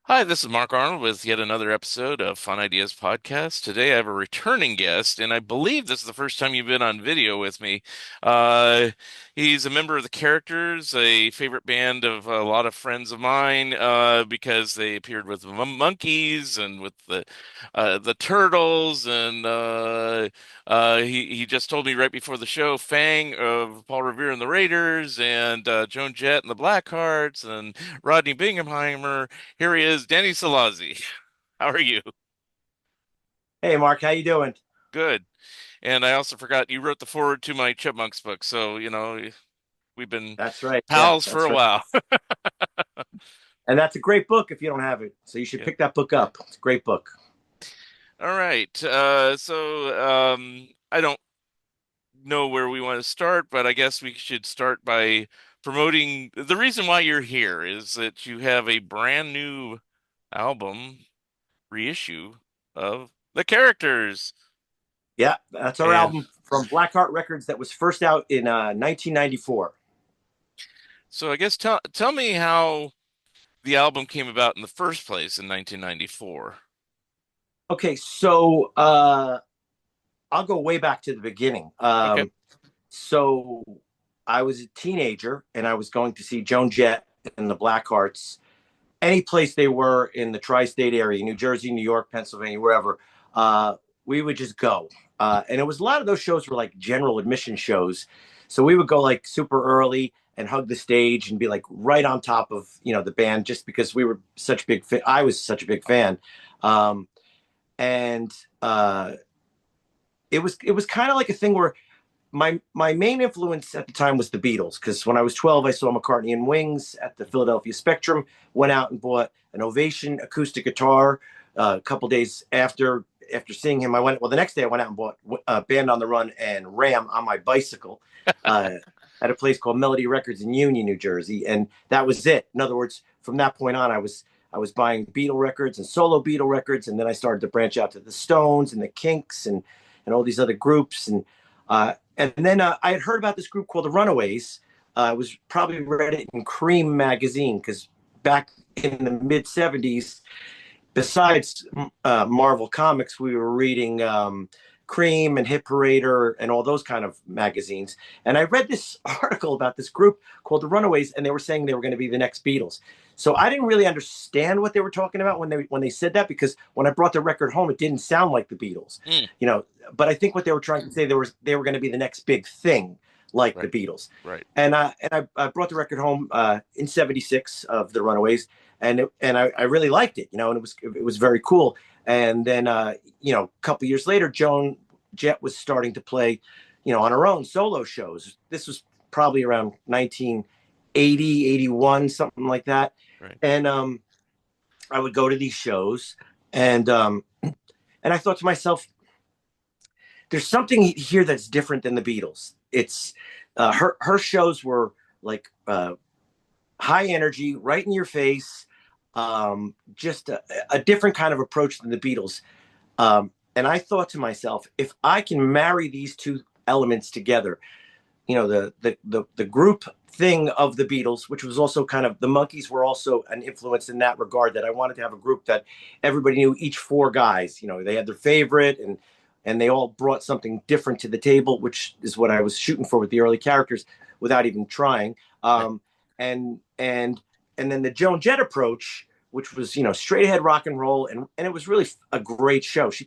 Hi, this is Mark Arnold with yet another episode of Fun Ideas Podcast. Today I have a returning guest, and I believe this is the first time you've been on video with me. Uh, he's a member of the Characters, a favorite band of a lot of friends of mine, because they appeared with the Monkeys and with the Turtles, and he just told me right before the show, Fang of Paul Revere and the Raiders, and Joan Jett and the Blackhearts, and Rodney Bingenheimer. Here he is, Danny Solazzi. How are you? Hey Mark, how you doing? Good. And I also forgot you wrote the foreword to my Chipmunks book, so we've been That's right. Yeah, pals for that's a right. while. And that's a great book if you don't have it. So you should Yeah. pick that book up. It's a great book. All right. I don't know where we want to start, but I guess we should start by promoting the reason why you're here is that you have a brand new album reissue of the characters. Yeah, that's our And album from Blackheart Records that was first out in 1994. so I guess tell me how the album came about in the first place in 1994. Okay, so I'll go way back to the beginning. Okay. So I was a teenager and I was going to see Joan Jett and the Blackhearts any place they were in the tri-state area, New Jersey, New York, Pennsylvania, wherever. Uh, we would just go, and it was a lot of those shows were like general admission shows, so we would go like super early and hug the stage and be like right on top of the band just because we were such big. I was such a big fan, um, and it was kind of like a thing where my main influence at the time was the Beatles because when I was 12, I saw McCartney and Wings at the Philadelphia Spectrum. Went out and bought an Ovation acoustic guitar. A couple days after seeing him, I went. Well, the next day I went out and bought Band on the Run and Ram on my bicycle uh, at a place called Melody Records in Union, New Jersey, and that was it. In other words, from that point on, I was buying Beatle records and solo Beatle records, and then I started to branch out to the Stones and the Kinks and all these other groups and then I had heard about this group called the Runaways. I was probably read it in Cream magazine because back in the mid '70s, besides Marvel Comics, we were reading Cream and Hit Parader and all those kind of magazines. And I read this article about this group called the Runaways, and they were saying they were going to be the next Beatles. So I didn't really understand what they were talking about when they said that because when I brought the record home, it didn't sound like the Beatles, Mm, you know. But I think what they were trying to say they were going to be the next big thing, like the right, Beatles. right. And I brought the record home in '76 of the Runaways, and I really liked it, and it was very cool. And then a couple years later, Joan Jett was starting to play, on her own solo shows. This was probably around 1980, 81, something like that. Right. And I would go to these shows, and I thought to myself, there's something here that's different than the Beatles. It's her shows were like high energy, right in your face, just a different kind of approach than the Beatles. And I thought to myself, if I can marry these two elements together, the group thing of the Beatles, which was also kind of the Monkees were also an influence in that regard. That I wanted to have a group that everybody knew each four guys. They had their favorite and they all brought something different to the table, which is what I was shooting for with the early characters, without even trying. Right. And then the Joan Jett approach, which was straight ahead rock and roll, and it was really a great show. She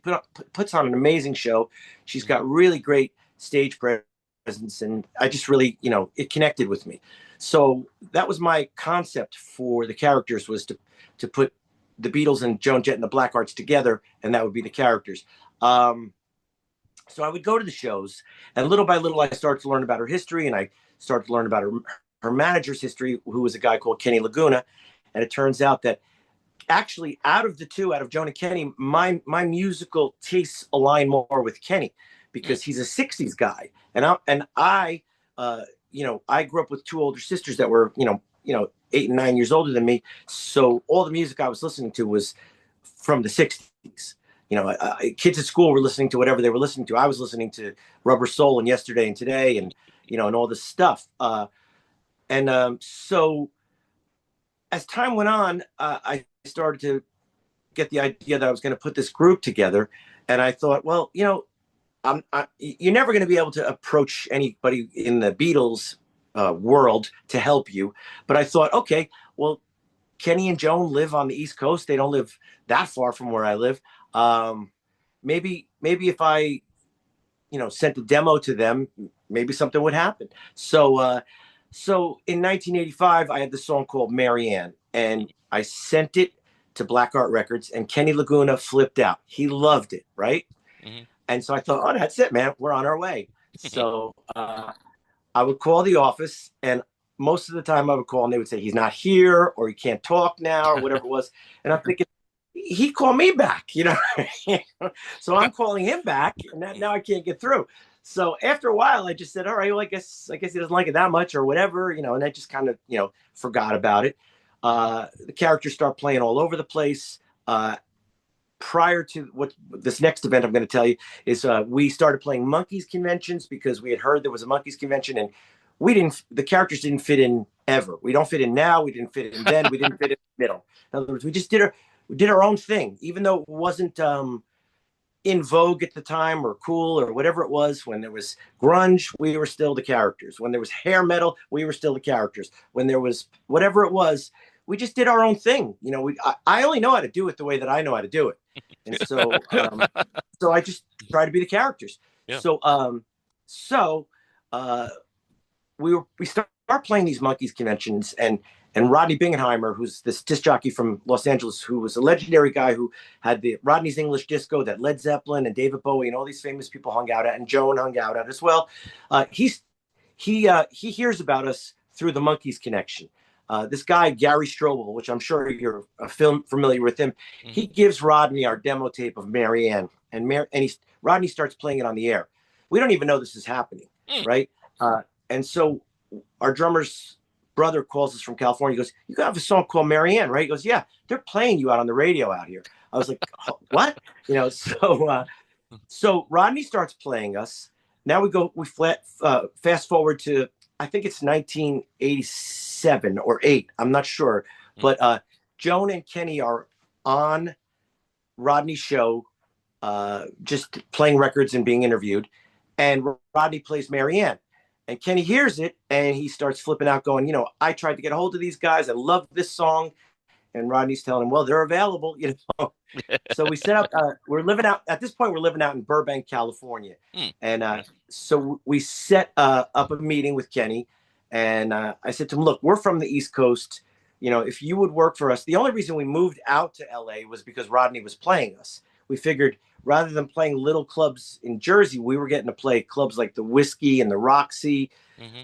puts on an amazing show. She's Mhm. got really great stage presence, and I just really it connected with me. So that was my concept for the characters, was to put the Beatles and Joan Jett and the Blackhearts together, and that would be the characters. So I would go to the shows, and little by little, I started to learn about her history, and I started to learn about her manager's history, who was a guy called Kenny Laguna. And it turns out that actually, out of the two, out of Joan and Kenny, my musical tastes align more with Kenny Mm, because he's a '60s guy, and I grew up with two older sisters that were 8 and 9 years older than me. So all the music I was listening to was from the '60s. Kids at school were listening to whatever they were listening to. I was listening to Rubber Soul and Yesterday and Today, and all this stuff. And so as time went on, I started to get the idea that I was going to put this group together. And I thought, well, you're never going to be able to approach anybody in the Beatles world to help you. But I thought, okay, well, Kenny and Joan live on the East Coast. They don't live that far from where I live. Maybe if I, sent a demo to them, maybe something would happen. So in 1985, I had this song called Marianne, and I sent it to Black Art Records, and Kenny Laguna flipped out. He loved it, right? Hmm. And so I thought, oh, that's it, man. We're on our way. So I would call the office, and most of the time I would call, and they would say he's not here, or he can't talk now, or whatever it was. And I'm thinking, he called me back, So I'm calling him back, and now I can't get through. So after a while, I just said, all right, well, I guess he doesn't like it that much, or whatever, and I just kind of, forgot about it. The characters start playing all over the place. Prior to what this next event I'm going to tell you is, we started playing monkeys conventions because we had heard there was a monkeys convention, and the characters didn't fit in ever. We don't fit in now. We didn't fit in then. We didn't fit in the middle. In other words, we just did our own thing, even though it wasn't in vogue at the time or cool or whatever it was. When there was grunge, we were still the characters. When there was hair metal, we were still the characters. When there was whatever it was, we just did our own thing. I only know how to do it the way that I know how to do it. And so I just try to be the characters. Yeah. So uh, we start playing these monkeys conventions, and Rodney Bingenheimer, who's this disc jockey from Los Angeles, who was a legendary guy who had the Rodney's English Disco that Led Zeppelin and David Bowie and all these famous people hung out at, and Joan hung out at as well. He hears about us through the Monkeys connection. This guy Gary Strobel, which I'm sure you're familiar with him, he gives Rodney our demo tape of Marianne, and Rodney starts playing it on the air. We don't even know this is happening, right? And so our drummer's brother calls us from California. He goes, "You have a song called Marianne, right?" He goes, "Yeah, they're playing you out on the radio out here." I was like, oh, "What?" So Rodney starts playing us. Now we fast forward to, I think it's 1987 or 8. I'm not sure, but Joan and Kenny are on Rodney's show, just playing records and being interviewed, and Rodney plays Marianne. And Kenny hears it, and he starts flipping out, going, I tried to get a hold of these guys. I love this song. And Rodney's telling him, well, they're available, So we set up, at this point, we're living out in Burbank, California. And so we set up a meeting with Kenny. And I said to him, look, we're from the East Coast. If you would work for us, the only reason we moved out to LA was because Rodney was playing us. We figured rather than playing little clubs in Jersey, we were getting to play clubs like the Whiskey and the Roxy,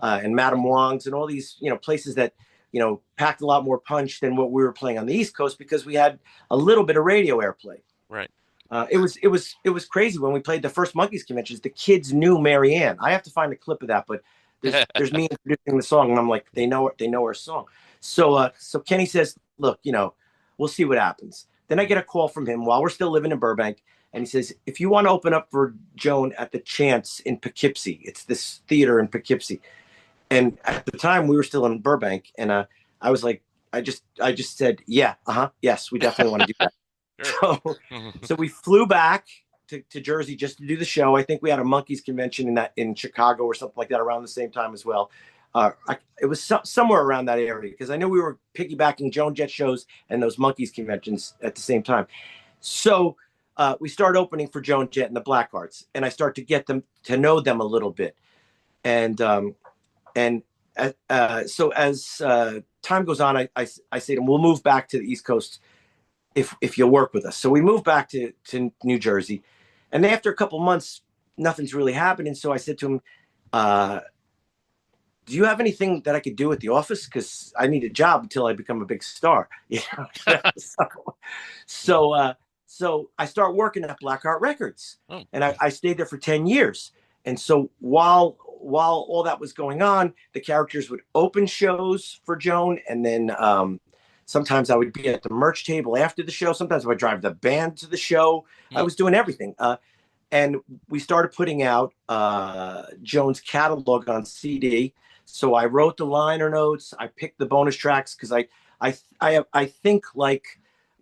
and Madame Wong's and all these, places that, packed a lot more punch than what we were playing on the East Coast, because we had a little bit of radio airplay. Right. It was crazy when we played the first Monkeys conventions. The kids knew Marianne. I have to find a clip of that, but there's me introducing the song, and I'm like, they know our song. So Kenny says, look, we'll see what happens. Then I get a call from him while we're still living in Burbank, and he says, if you want to open up for Joan at the Chance in Poughkeepsie, it's this theater in Poughkeepsie. And at the time we were still in Burbank, and I was like, I just said, yeah, yes, we definitely want to do that. So we flew back to Jersey just to do the show. I think we had a Monkeys convention in Chicago or something like that around the same time as well. It was somewhere around that area, because I know we were piggybacking Joan Jett shows and those Monkeys conventions at the same time. So we start opening for Joan Jett and the Blackhearts, and I start to get them to know them a little bit. And so as time goes on, I say to them, we'll move back to the East Coast if you'll work with us. So we moved back to New Jersey, and after a couple months, nothing's really happening. So I said to him, do you have anything that I could do at the office? Because I need a job until I become a big star. So I start working at Black Art Records, and I stayed there for 10 years. And so while all that was going on, the characters would open shows for Joan, and then sometimes I would be at the merch table after the show. Sometimes I would drive the band to the show. I was doing everything. And we started putting out Joan's catalog on CD. So I wrote the liner notes. I picked the bonus tracks, because I think like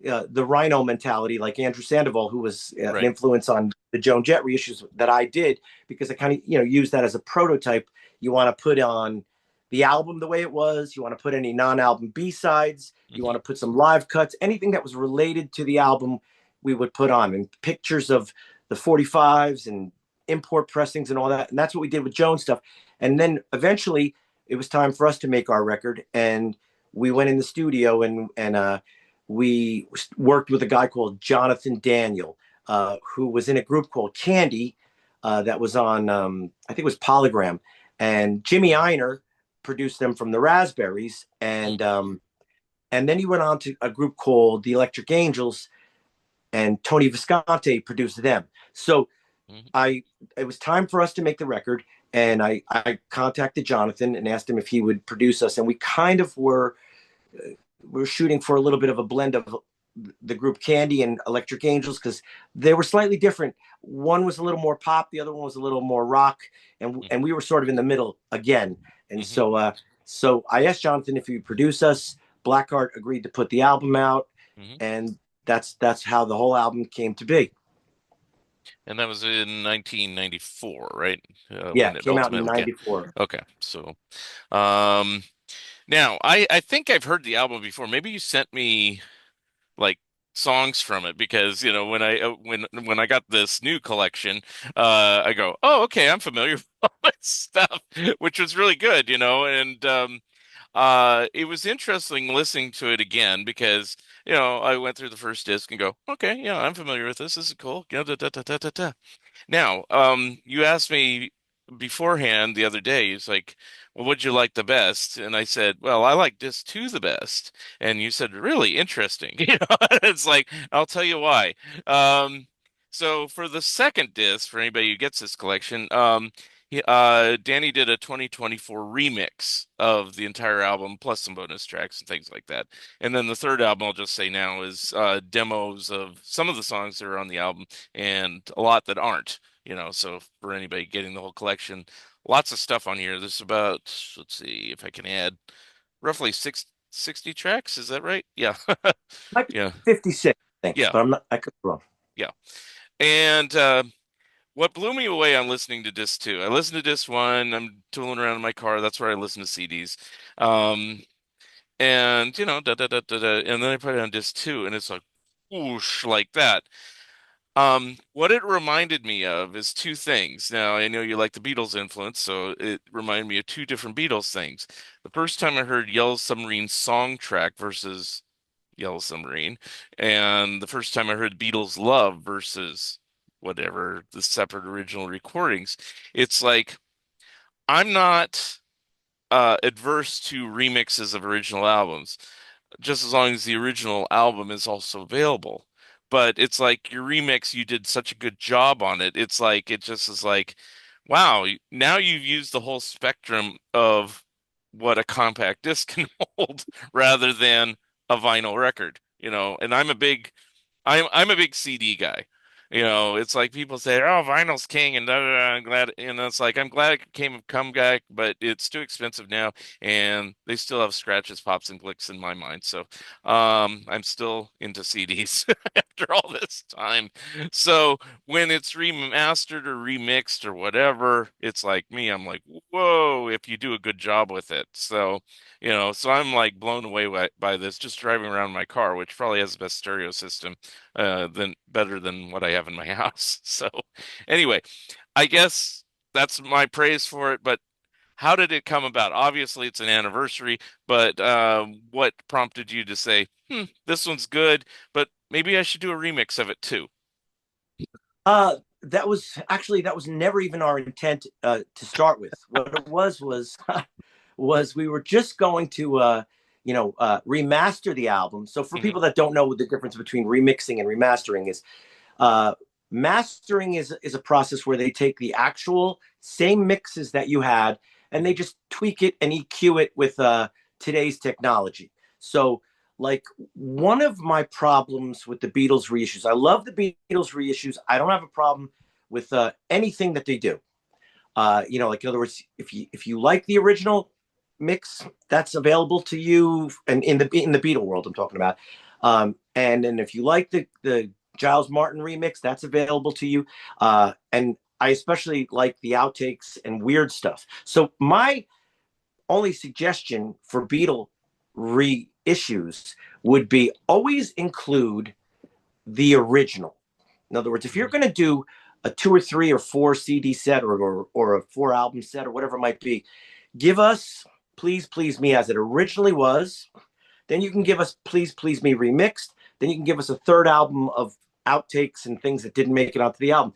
the Rhino mentality, like Andrew Sandoval, who was an Right. influence on the Joan Jett reissues that I did, because I kind of use that as a prototype. You want to put on the album the way it was. You want to put any non-album B-sides. You want Hmm. to put some live cuts. Anything that was related to the album, we would put on, and pictures of the 45s and import pressings and all that. And that's what we did with Joan stuff. And then eventually, it was time for us to make our record, and we went in the studio and we worked with a guy called Jonathan Daniel, who was in a group called Candy, that was on, I think it was Polygram. And Jimmy Einer produced them from the Raspberries. And then he went on to a group called the Electric Angels, and Tony Visconti produced them. So Hmm. it was time for us to make the record. And I contacted Jonathan and asked him if he would produce us. And we kind of were shooting for a little bit of a blend of the group Candy and Electric Angels, because they were slightly different. One was a little more pop, the other one was a little more rock, and we were sort of in the middle again. And Hmm. so I asked Jonathan if he would produce us. Blackheart agreed to put the album out, Hmm. and that's how the whole album came to be. And that was in 1994, right? Yeah, When it it came out in ultimately came. '94. Okay, so um, now I think I've heard the album before. Maybe you sent me like songs from it because when I got this new collection, I go, oh, okay, I'm familiar with all this stuff, which was really good, and it was interesting listening to it again because I went through the first disc and go, okay, yeah, I'm familiar with this. This is cool. Da, da, da, da, da, da, da. Now, you asked me beforehand the other day, it's like, well, what'd you like the best? And I said, well, I like disc two the best. And you said, really interesting. It's like, I'll tell you why. Um, so for the second disc, for anybody who gets this collection, Danny did a 2024 remix of the entire album, plus some bonus tracks and things like that. And then the third album, I'll just say now, is demos of some of the songs that are on the album and a lot that aren't, so for anybody getting the whole collection, lots of stuff on here. There's about, let's see if I can add roughly 60 tracks. Is that right? Yeah. Might be Yeah. 56, I think, Yeah. but I could be wrong. Yeah. And what blew me away on listening to disc two, I listened to disc one, I'm tooling around in my car. That's where I listen to CDs. Um, and da da da da da, and then I put it on disc two, and it's like whoosh like that. What it reminded me of is two things. Now, I know you like the Beatles influence, so it reminded me of two different Beatles things. The first time I heard Yellow Submarine song track versus Yellow Submarine, and the first time I heard Beatles Love versus whatever the separate original recordings, it's like I'm not adverse to remixes of original albums just as long as the original album is also available. But it's like your remix, you did such a good job on it. It's like it just is like, wow, now you've used the whole spectrum of what a compact disc can hold rather than a vinyl record, And I'm a big CD guy. It's like people say, "Oh, vinyl's king," and da, da, da, I'm glad. And it's like I'm glad it came come back, but it's too expensive now, and they still have scratches, pops, and clicks in my mind. So, I'm still into CDs after all this time. So when it's remastered or remixed or whatever, it's like me. I'm like, whoa! If you do a good job with it, so I'm like blown away by this. Just driving around my car, which probably has the best stereo system than better than what I have in my house. So anyway, I guess that's my praise for it. But how did it come about? Obviously, it's an anniversary, but what prompted you to say, this one's good, but maybe I should do a remix of it too? That was never even our intent to start with. What it was was we were just going to remaster the album. So for Hmm. people that don't know what the difference between remixing and remastering is, uh, mastering is a process where they take the actual same mixes that you had and they Hmm. just tweak it and EQ it with today's technology. So, like, one of my problems with the Beatles reissues, I love the Beatles reissues. I don't have a problem with anything that they do. Like, in other words, if you like the original mix, that's available to you, and in the Beatle world, I'm talking about. And then if you like the Giles Martin remix, that's available to you. And I especially like the outtakes and weird stuff. So my only suggestion for Beatle reissues would be always include the original. In other words, if you're Hmm. going to do a 2 or 3 or 4 CD set or a 4 album set or whatever it might be, give us Please Please Me as it originally was. Then you can give us Please Please Me remixed. Then you can give us a third album of outtakes and things that didn't make it onto the album.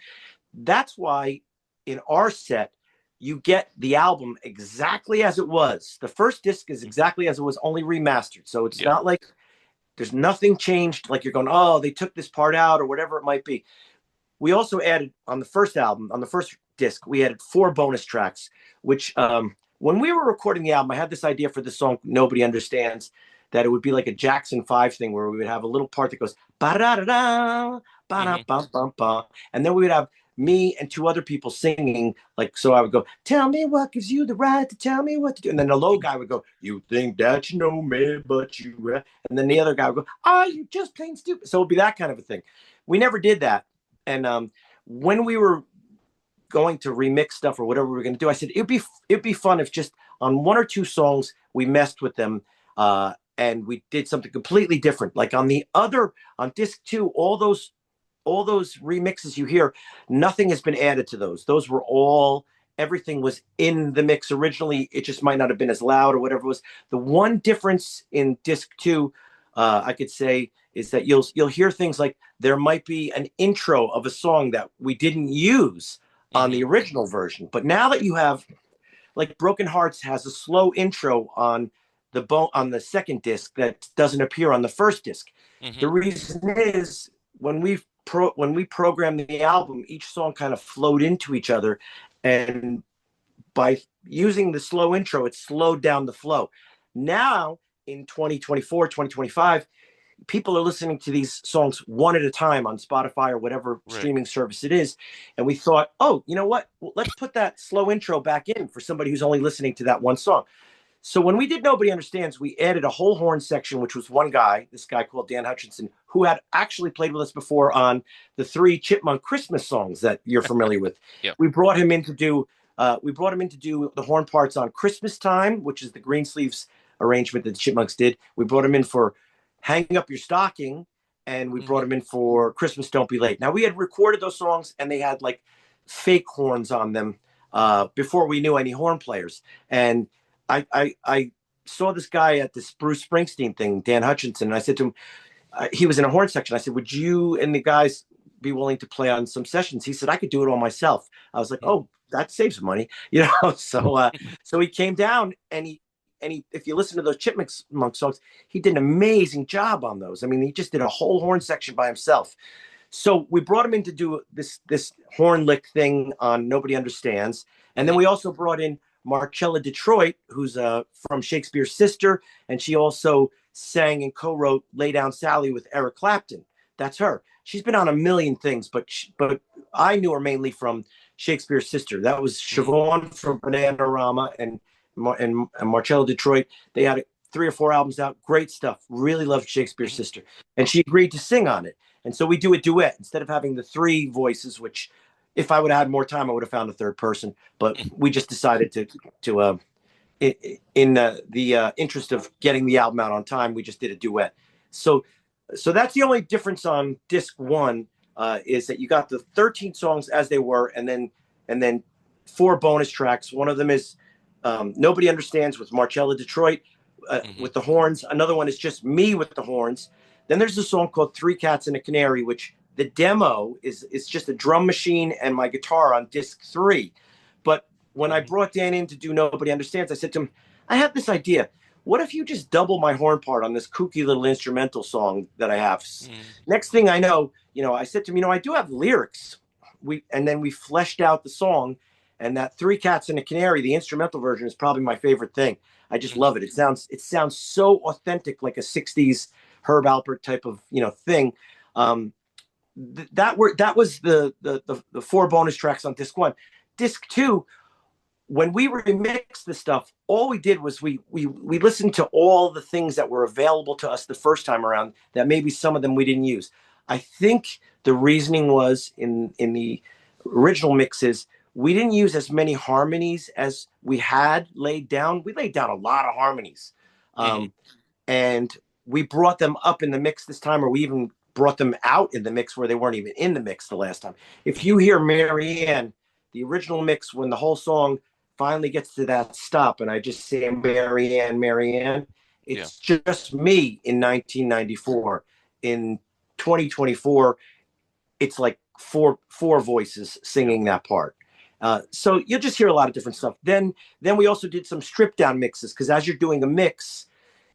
That's why in our set, you get the album exactly as it was. The first disc is exactly as it was, only remastered. So it's Yeah. not like there's nothing changed, like you're going, oh, they took this part out or whatever it might be. We also added on the first album, on the first disc, we added 4 bonus tracks, which when we were recording the album, I had this idea for the song Nobody Understands, that it would be like a Jackson 5 thing where we would have a little part that goes ba-da-da-da, Hmm. ba-da-bum-bum-bum. And then we would have me and 2 other people singing, like, so I would go, tell me what gives you the right to tell me what to do. And then the low guy would go, you think that you know me, but you. And then the other guy would go, are you just plain stupid? So it would be that kind of a thing. We never did that. And when we were going to remix stuff or whatever we were going to do, I said it'd be fun if just on 1 or 2 songs we messed with them, and we did something completely different. Like on disc 2, all those remixes you hear, nothing has been added to those. Those were all Everything was in the mix originally. It just might not have been as loud or whatever it was. The one difference in disc 2, I could say, is that you'll hear things like there might be an intro of a song that we didn't use on Hmm. the original version. But now that you have, like, Broken Hearts has a slow intro on on the second disc that doesn't appear on the first disc. The Hmm. reason is when we programmed the album, each song kind of flowed into each other, and by using the slow intro, it slowed down the flow. Now in 2024, 2025, people are listening to these songs one at a time on Spotify or whatever Right. streaming service it is. And we thought, oh, you know what? Well, let's put that slow intro back in for somebody who's only listening to that one song. So when we did Nobody Understands, we added a whole horn section, which was one guy, this guy called Dan Hutchinson, who had actually played with us before on the 3 Chipmunk Christmas songs that you're familiar with. Yep. We brought him in to do the horn parts on Christmas Time, which is the Greensleeves arrangement that the Chipmunks did. We brought him in for Hang Up Your Stocking, and we brought Hmm. him in for Christmas Don't Be Late. Now, we had recorded those songs, and they had like fake horns on them before we knew any horn players. And I saw this guy at this Bruce Springsteen thing, Dan Hutchinson, and I said to him, he was in a horn section. I said, would you and the guys be willing to play on some sessions? He said, I could do it all myself. I was like, oh, that saves money, so he came down, and if you listen to those Chipmunk songs, he did an amazing job on those. I mean, he just did a whole horn section by himself. So we brought him in to do this horn lick thing on Nobody Understands, and then Hmm. we also brought in Marcella Detroit, who's from Shakespeare's Sister, and she also sang and co-wrote "Lay Down Sally" with Eric Clapton. That's her. She's been on a million things, but I knew her mainly from Shakespeare's Sister. That was Hmm. Siobhan from Bananarama and Marcella Detroit. They had 3 or 4 albums out. Great stuff. Really loved Shakespeare's Hmm. Sister, and she agreed to sing on it. And so we do a duet instead of having the 3 voices, which if I would have had more time, I would have found a third person. But we just decided to in the interest of getting the album out on time, we just did a duet. So that's the only difference on disc 1, is that you got the 13 songs as they were, and then 4 bonus tracks. One of them is Nobody Understands with Marcella Detroit Hmm. with the horns. Another one is just me with the horns. Then there's a song called Three Cats and a Canary, which the demo is just a drum machine and my guitar on disc 3. But when I Hmm. brought Dan in to do Nobody Understands, I said to him, I have this idea. What if you just double my horn part on this kooky little instrumental song that I have? Hmm. Next thing I know, I said to him, I do have lyrics. And then we fleshed out the song, and that Three Cats and a Canary, the instrumental version, is probably my favorite thing. I just love it. It sounds so authentic, like a '60s Herb Alpert type of thing. Um, that was the 4 bonus tracks on disc 1. Disc 2, when we remixed the stuff, all we did was we listened to all the things that were available to us the first time around that maybe some of them we didn't use. I think the reasoning was in the original mixes we didn't use as many harmonies as we had laid down. We laid down a lot of harmonies, Hmm. um, and we brought them up in the mix this time, or we even brought them out in the mix where they weren't even in the mix the last time. If you hear Marianne, the original mix, when the whole song finally gets to that stop, and I just say Marianne, Marianne, Yeah. it's just me in 1994. In 2024, it's like four voices Yeah. singing that part. So you'll just hear a lot of different stuff. Then we also did some stripped down mixes because as you're doing a mix,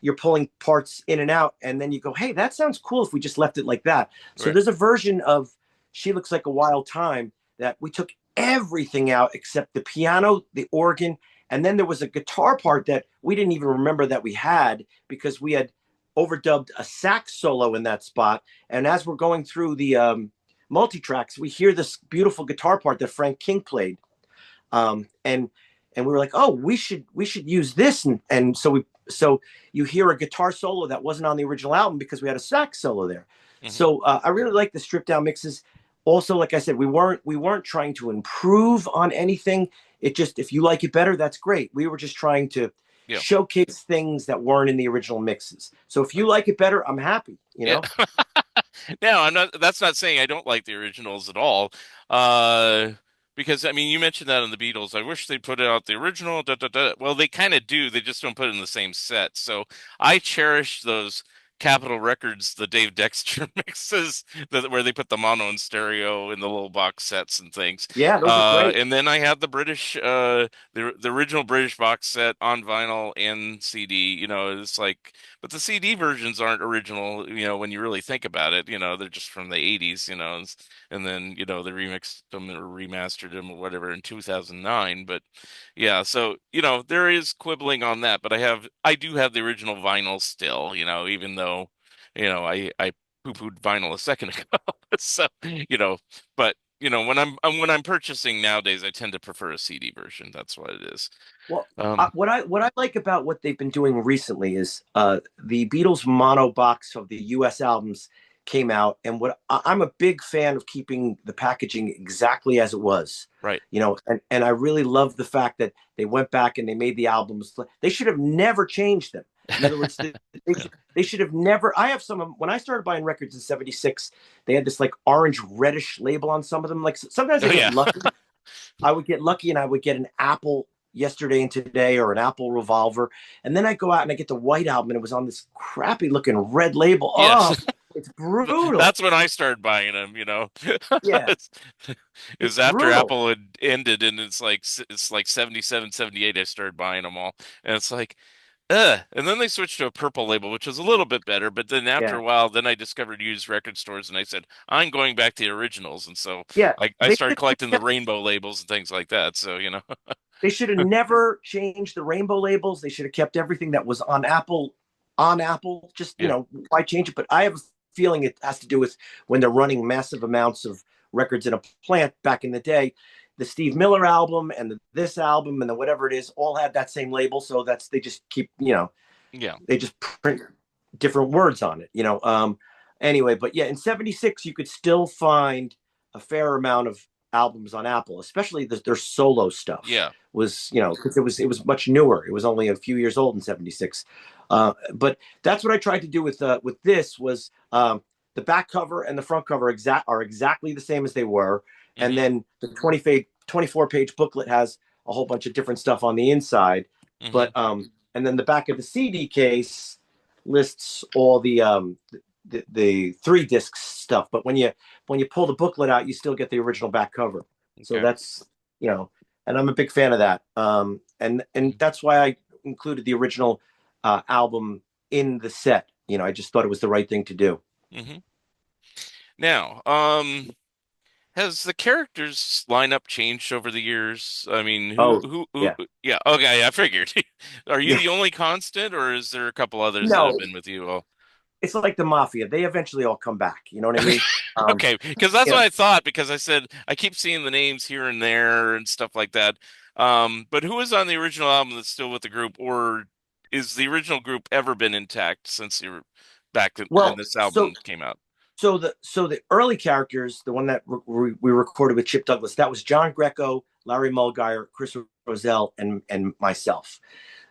you're pulling parts in and out, and then you go, hey, that sounds cool if we just left it like that. So Right. there's a version of She Looks Like a Wild Time that we took everything out except the piano, the organ, and then there was a guitar part that we didn't even remember that we had because we had overdubbed a sax solo in that spot. And as we're going through the multi-tracks, we hear this beautiful guitar part that Frank King played, and we were like, oh, we should use this, and so you hear a guitar solo that wasn't on the original album because we had a sax solo there. Hmm. So I really like the stripped down mixes. Also, like I said, we weren't trying to improve on anything. It just, if you like it better, that's great. We were just trying to Yeah. showcase things that weren't in the original mixes. So if you Right. like it better, I'm happy. Yeah. No, I'm not. That's not saying I don't like the originals at all. Uh, because I mean, you mentioned that in the Beatles. I wish they put out the original. Da, da, da. Well, they kind of do. They just don't put it in the same set. So I cherish those Capitol Records, the Dave Dexter mixes, where they put the mono and stereo in the little box sets and things. Yeah, those are great. And then I had the British, the original British box set on vinyl and CD. It's like. But the CD versions aren't original, when you really think about it. They're just from the 80s, and then, they remixed them or remastered them or whatever in 2009. But yeah, so, there is quibbling on that, but I do have the original vinyl still, even though, I poo-pooed vinyl a second ago. So, but, when I'm purchasing nowadays, I tend to prefer a CD version. That's what it is. Well, Um, what I like about what they've been doing recently is the Beatles mono box of the U.S. albums came out, and I'm a big fan of keeping the packaging exactly as it was. right. And I really love the fact that they went back and they made the albums. They should have never changed them. In other words, they should have never. I have some of them, when I started buying records in '76, they had this like orange reddish label on some of them. Like sometimes I Oh, get yeah. lucky. I would get lucky and I would get an Apple Yesterday and Today or an Apple Revolver. And then I go out and I get the White Album and it was on this crappy looking red label. Yes. Oh, it's brutal. That's when I started buying them. Yeah, It's, it's it's after brutal. Apple had ended and it's like 77, 78. I started buying them all. And it's like, and then they switched to a purple label, which was a little bit better, but then after Yeah. a while, then I discovered used record stores and I said, I'm going back to the originals. And so Yeah. I They started should collecting the have rainbow labels and things like that. So, they should have never changed the rainbow labels. They should have kept everything that was on Apple. Just, yeah, why change it? But I have a feeling it has to do with when they're running massive amounts of records in a plant back in the day. The Steve Miller album and this album and the whatever it is all had that same label. So they just keep, yeah. they just print different words on it. Anyway, but yeah, in '76 you could still find a fair amount of albums on Apple, especially their solo stuff Yeah. was, because it was much newer. It was only a few years old in '76. But that's what I tried to do with this was the back cover and the front cover are exactly the same as they were, and Hmm. then the 24-page booklet has a whole bunch of different stuff on the inside. Hmm. But and then the back of the CD case lists all the 3 disc stuff. But when you pull the booklet out, you still get the original back cover. So Okay. that's, and I'm a big fan of that. And that's why I included the original album in the set. I just thought it was the right thing to do. Hmm. Now, has the characters lineup changed over the years? I mean, Oh, who, yeah, yeah, okay, I figured. Are you yeah. the only constant, or is there a couple others that have No, been with you all? it's like the mafia. They eventually all come back. You know what I mean? Um, Okay, because that's you what know, I thought, because I said I keep seeing the names here and there and stuff like that. But who was on the original album that's still with the group, or is the original group ever been intact since you were back when Well, this so album came out? the early characters, the one that we recorded with Chip Douglas, that was John Greco, Larry Mulgire, Chris Roselle, and myself.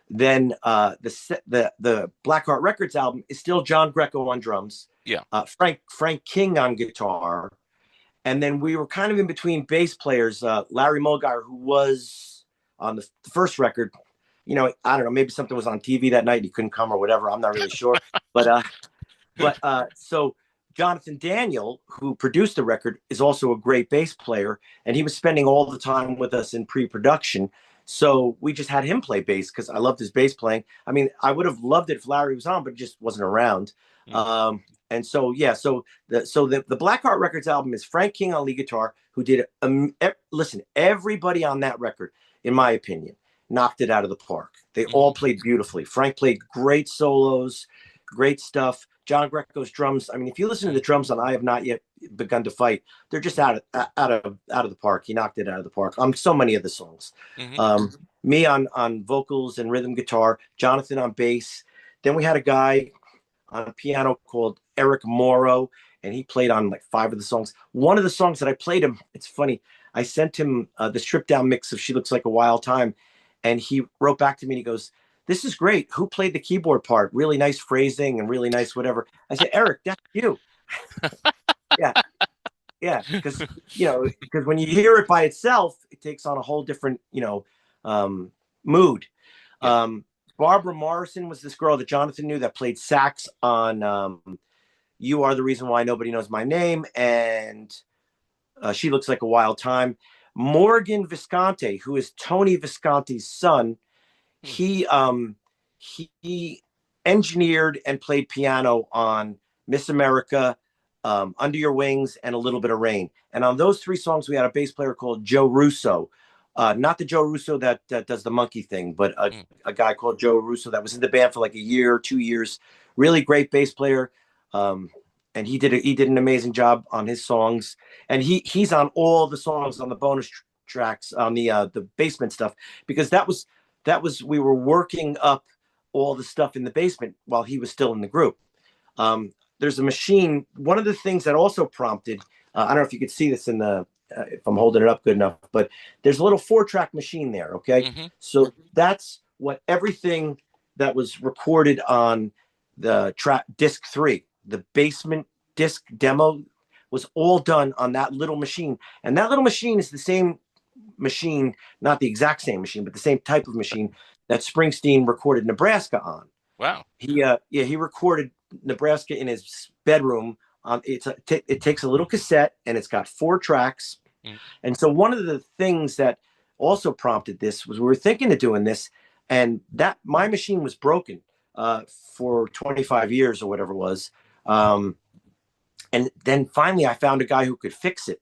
Then the Blackheart Records album is still John Greco on drums, Yeah. Frank King on guitar, and then we were kind of in between bass players. Larry Mulgire, who was on the first record, I don't know, maybe something was on TV that night, he couldn't come or whatever. I'm not really sure, but so Jonathan Daniel, who produced the record, is also a great bass player, and he was spending all the time with us in pre-production. So we just had him play bass because I loved his bass playing. I mean, I would have loved it if Larry was on, but it just wasn't around. Mm. And so yeah, so the Blackheart Records album is Frank King on lead guitar, who did listen. Everybody on that record, in my opinion, knocked it out of the park. They all Hmm. played beautifully. Frank played great solos, great stuff. John Greco's drums. I mean, if you listen to the drums on "I Have Not Yet Begun to Fight," they're just out of the park. He knocked it out of the park on so many of the songs. Hmm. Um, Me on vocals and rhythm guitar, Jonathan on bass. Then we had a guy on piano called Eric Morrow, and he played on like 5 of the songs. One of the songs that I played him, it's funny. I sent him the stripped down mix of "She Looks Like a Wild Time," and he wrote back to me and he goes, "This is great. Who played the keyboard part? Really nice phrasing and really nice whatever." I said, "Eric, that's you." Yeah, yeah, because when you hear it by itself, it takes on a whole different um, mood. Yeah. Um, Barbara Morrison was this girl that Jonathan knew that played sax on "You Are the Reason Why Nobody Knows My Name," and "She Looks Like a Wild Time." Morgan Visconti, who is Tony Visconti's son, Hmm. he he engineered and played piano on "Miss America," "Under Your Wings," and "A Little Bit of Rain." And on those 3 songs, we had a bass player called Joe Russo, not the Joe Russo that does the monkey thing, but Hmm. a guy called Joe Russo that was in the band for like a year, 2 years. Really great bass player. Um, and he did an amazing job on his songs, and he's on all the songs on the bonus tracks on the basement stuff, because that was we were working up all the stuff in the basement while he was still in the group. There's a machine. One of the things that also prompted, I don't know if you could see this in if I'm holding it up good enough, but there's a little 4-track machine there. Okay. Hmm. So that's what everything that was recorded on the track disc 3, the basement disc demo, was all done on that little machine. And that little machine is the same machine, not the exact same machine, but the same type of machine that Springsteen recorded Nebraska on. Wow. He recorded Nebraska in his bedroom. It takes a little cassette and it's got 4 tracks. Mm. And so one of the things that also prompted this was we were thinking of doing this, and that my machine was broken for 25 years or whatever it was. Um, and then finally, I found a guy who could fix it.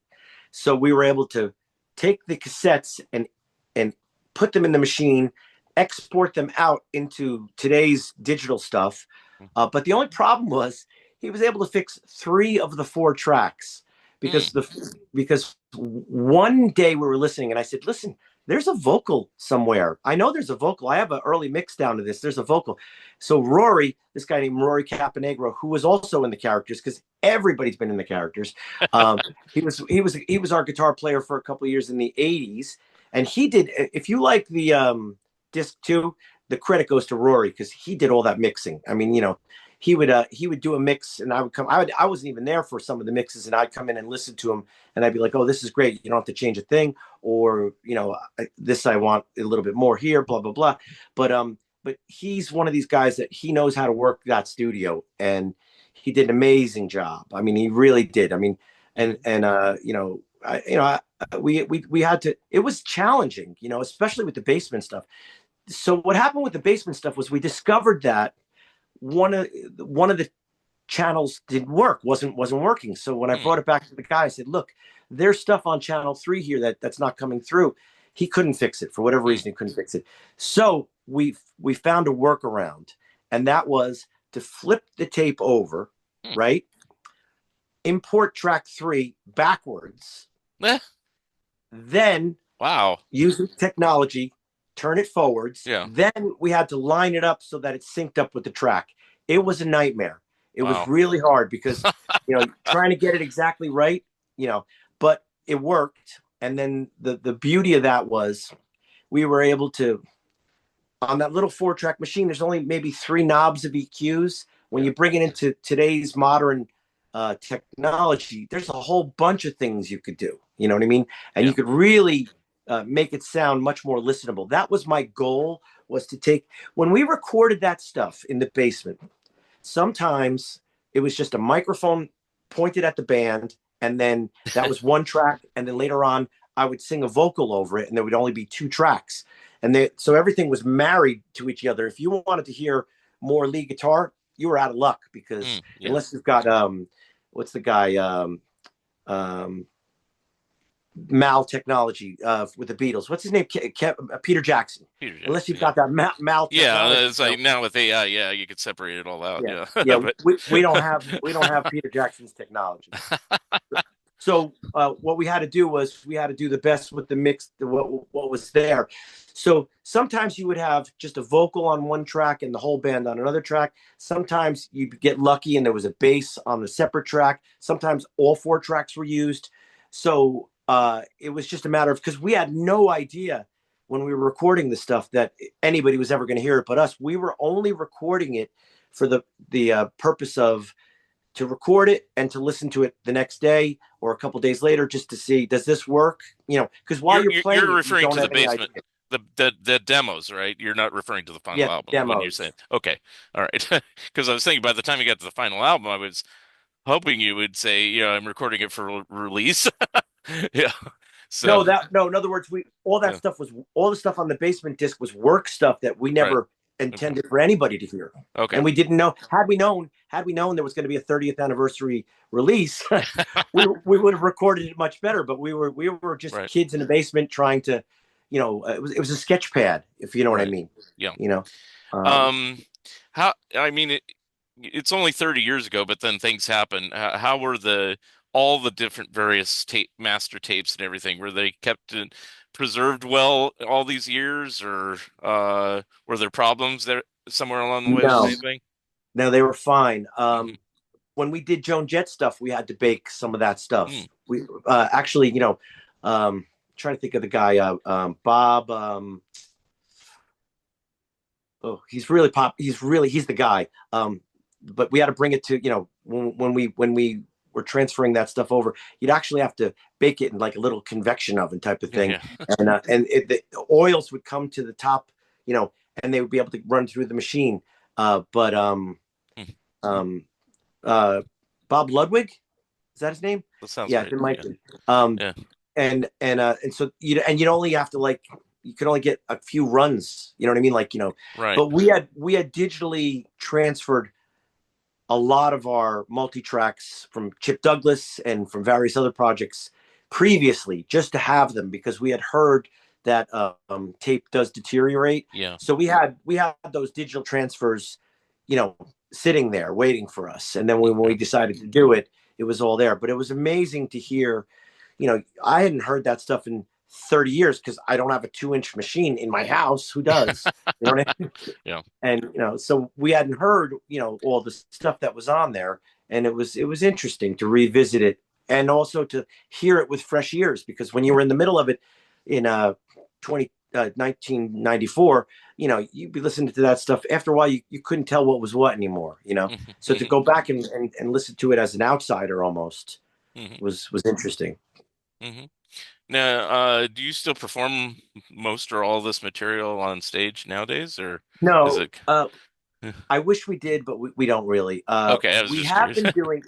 So we were able to take the cassettes and put them in the machine, export them out into today's digital stuff. But the only problem was he was able to fix 3 of the 4 tracks, Mm. because one day we were listening and I said, "Listen, there's a vocal somewhere. I know there's a vocal. I have an early mix down to this. There's a vocal." So Rory, this guy named Rory Caponegro, who was also in the characters, because everybody's been in the characters. Um, he was our guitar player for a couple of years in the '80s, and he did. If you like the disc 2, the credit goes to Rory because he did all that mixing. I mean, he would do a mix, and I wasn't even there for some of the mixes, and I'd come in and listen to him, and I'd be like, "Oh, this is great. You don't have to change a thing," or this I want a little bit more here, blah blah blah. But he's one of these guys that he knows how to work that studio, and he did an amazing job. I mean, he really did. I mean, Hmm. and we had to. It was challenging, especially with the basement stuff. So what happened with the basement stuff was we discovered that one of the channels didn't work, wasn't working. So when I Hmm. brought it back to the guy, I said, "Look, there's stuff on channel 3 here that's not coming through." He couldn't fix it for whatever Hmm. reason. He couldn't fix it. So we found a workaround, and that was to flip the tape over, Hmm. right? Import track 3 backwards, Eh. then Wow. using technology, turn it forwards. Yeah. Then we had to line it up so that it synced up with the track. It was a nightmare. It was Wow. really hard because, trying to get it exactly right, you know, but it worked. And then the beauty of that was we were able to, on that little 4-track machine, there's only maybe 3 knobs of EQs. When Yeah. you bring it into today's modern technology, there's a whole bunch of things you could do. You know what I mean? And Yeah. you could really make it sound much more listenable. That was my goal, was to take, when we recorded that stuff in the basement, sometimes it was just a microphone pointed at the band, and then that was one track. And then later on, I would sing a vocal over it, and there would only be 2 tracks. So everything was married to each other. If you wanted to hear more lead guitar, you were out of luck, because Yeah. unless you've got what's the guy, um, Mal technology with the Beatles. What's his name? Peter Jackson. Peter Unless Jackson. you've Yeah. got that Mal Yeah. technology, It's like now with AI, yeah, you could separate it all out. yeah, Yeah. yeah, But we don't have Peter Jackson's technology. So what we had to do was we had to do the best with the mix, what was there. So sometimes you would have just a vocal on one track and the whole band on another track. Sometimes you'd get lucky and there was a bass on a separate track. Sometimes all 4 tracks were used. So it was just a matter of, because we had no idea when we were recording the stuff that anybody was ever going to hear it but us. We were only recording it for the purpose of, to record it and to listen to it the next day or a couple days later, just to see, does this work? Because while you're you're you're you're playing it, you referring don't to the have any basement, idea. the demos, right? You're not referring to the final Yeah, album when you're saying, demos. okay, all right. Because I was thinking by the time you got to the final album, I was hoping you would say, I'm recording it for release. Yeah. So, No. In other words, we all that yeah, stuff was, all the stuff on the basement disc was work stuff that we right. never Okay. intended for anybody to hear, Okay. and we didn't know. Had we known there was going to be a 30th anniversary release, we would have recorded it much better. But we were just Right. kids in the basement trying to, it was a sketch pad, if you know what I Right. mean. Yeah. You know, um, Um, I mean, it's only 30 years ago, but then things happen. How were all the different various master tapes and everything? Were they kept and preserved well all these years, or were there problems there somewhere along the way with no, anything? no, they were fine. Hmm. When we did Joan Jett stuff, we had to bake some of that Mm. stuff. We actually, trying to think of the guy, Bob. Oh, he's the guy. But we had to bring it to, when we were transferring that stuff over, you'd actually have to bake it in like a little convection oven type of thing, Yeah. and the oils would come to the top, and they would be able to run through the machine. But Mm. um, uh, Bob Ludwig, is that his name? That sounds Yeah, right. it might Yeah. be. Um, Yeah. and so you'd only have to, like, you could only get a few runs. You know what I mean? Like, Right. but we had digitally transferred a lot of our multi tracks from Chip Douglas and from various other projects previously, just to have them, because we had heard that tape does deteriorate. Yeah. So we had those digital transfers, you know, sitting there waiting for us. And then when we Okay. decided to do it, it was all there. But it was amazing to hear. I hadn't heard that stuff in 30 years, because I don't have a 2-inch machine in my house. Who does? You know what I mean? Yeah. And so we hadn't heard all the stuff that was on there, and it was interesting to revisit it, and also to hear it with fresh ears, because when you were in the middle of it in 1994, you'd be listening to that stuff. After a while, you couldn't tell what was what anymore. Hmm. So to Hmm. go back and listen to it as an outsider almost Hmm. was interesting. Hmm. Now, do you still perform most or all this material on stage nowadays, or is No, it? I wish we did, but we don't really. Okay, I was We just have curious. been doing.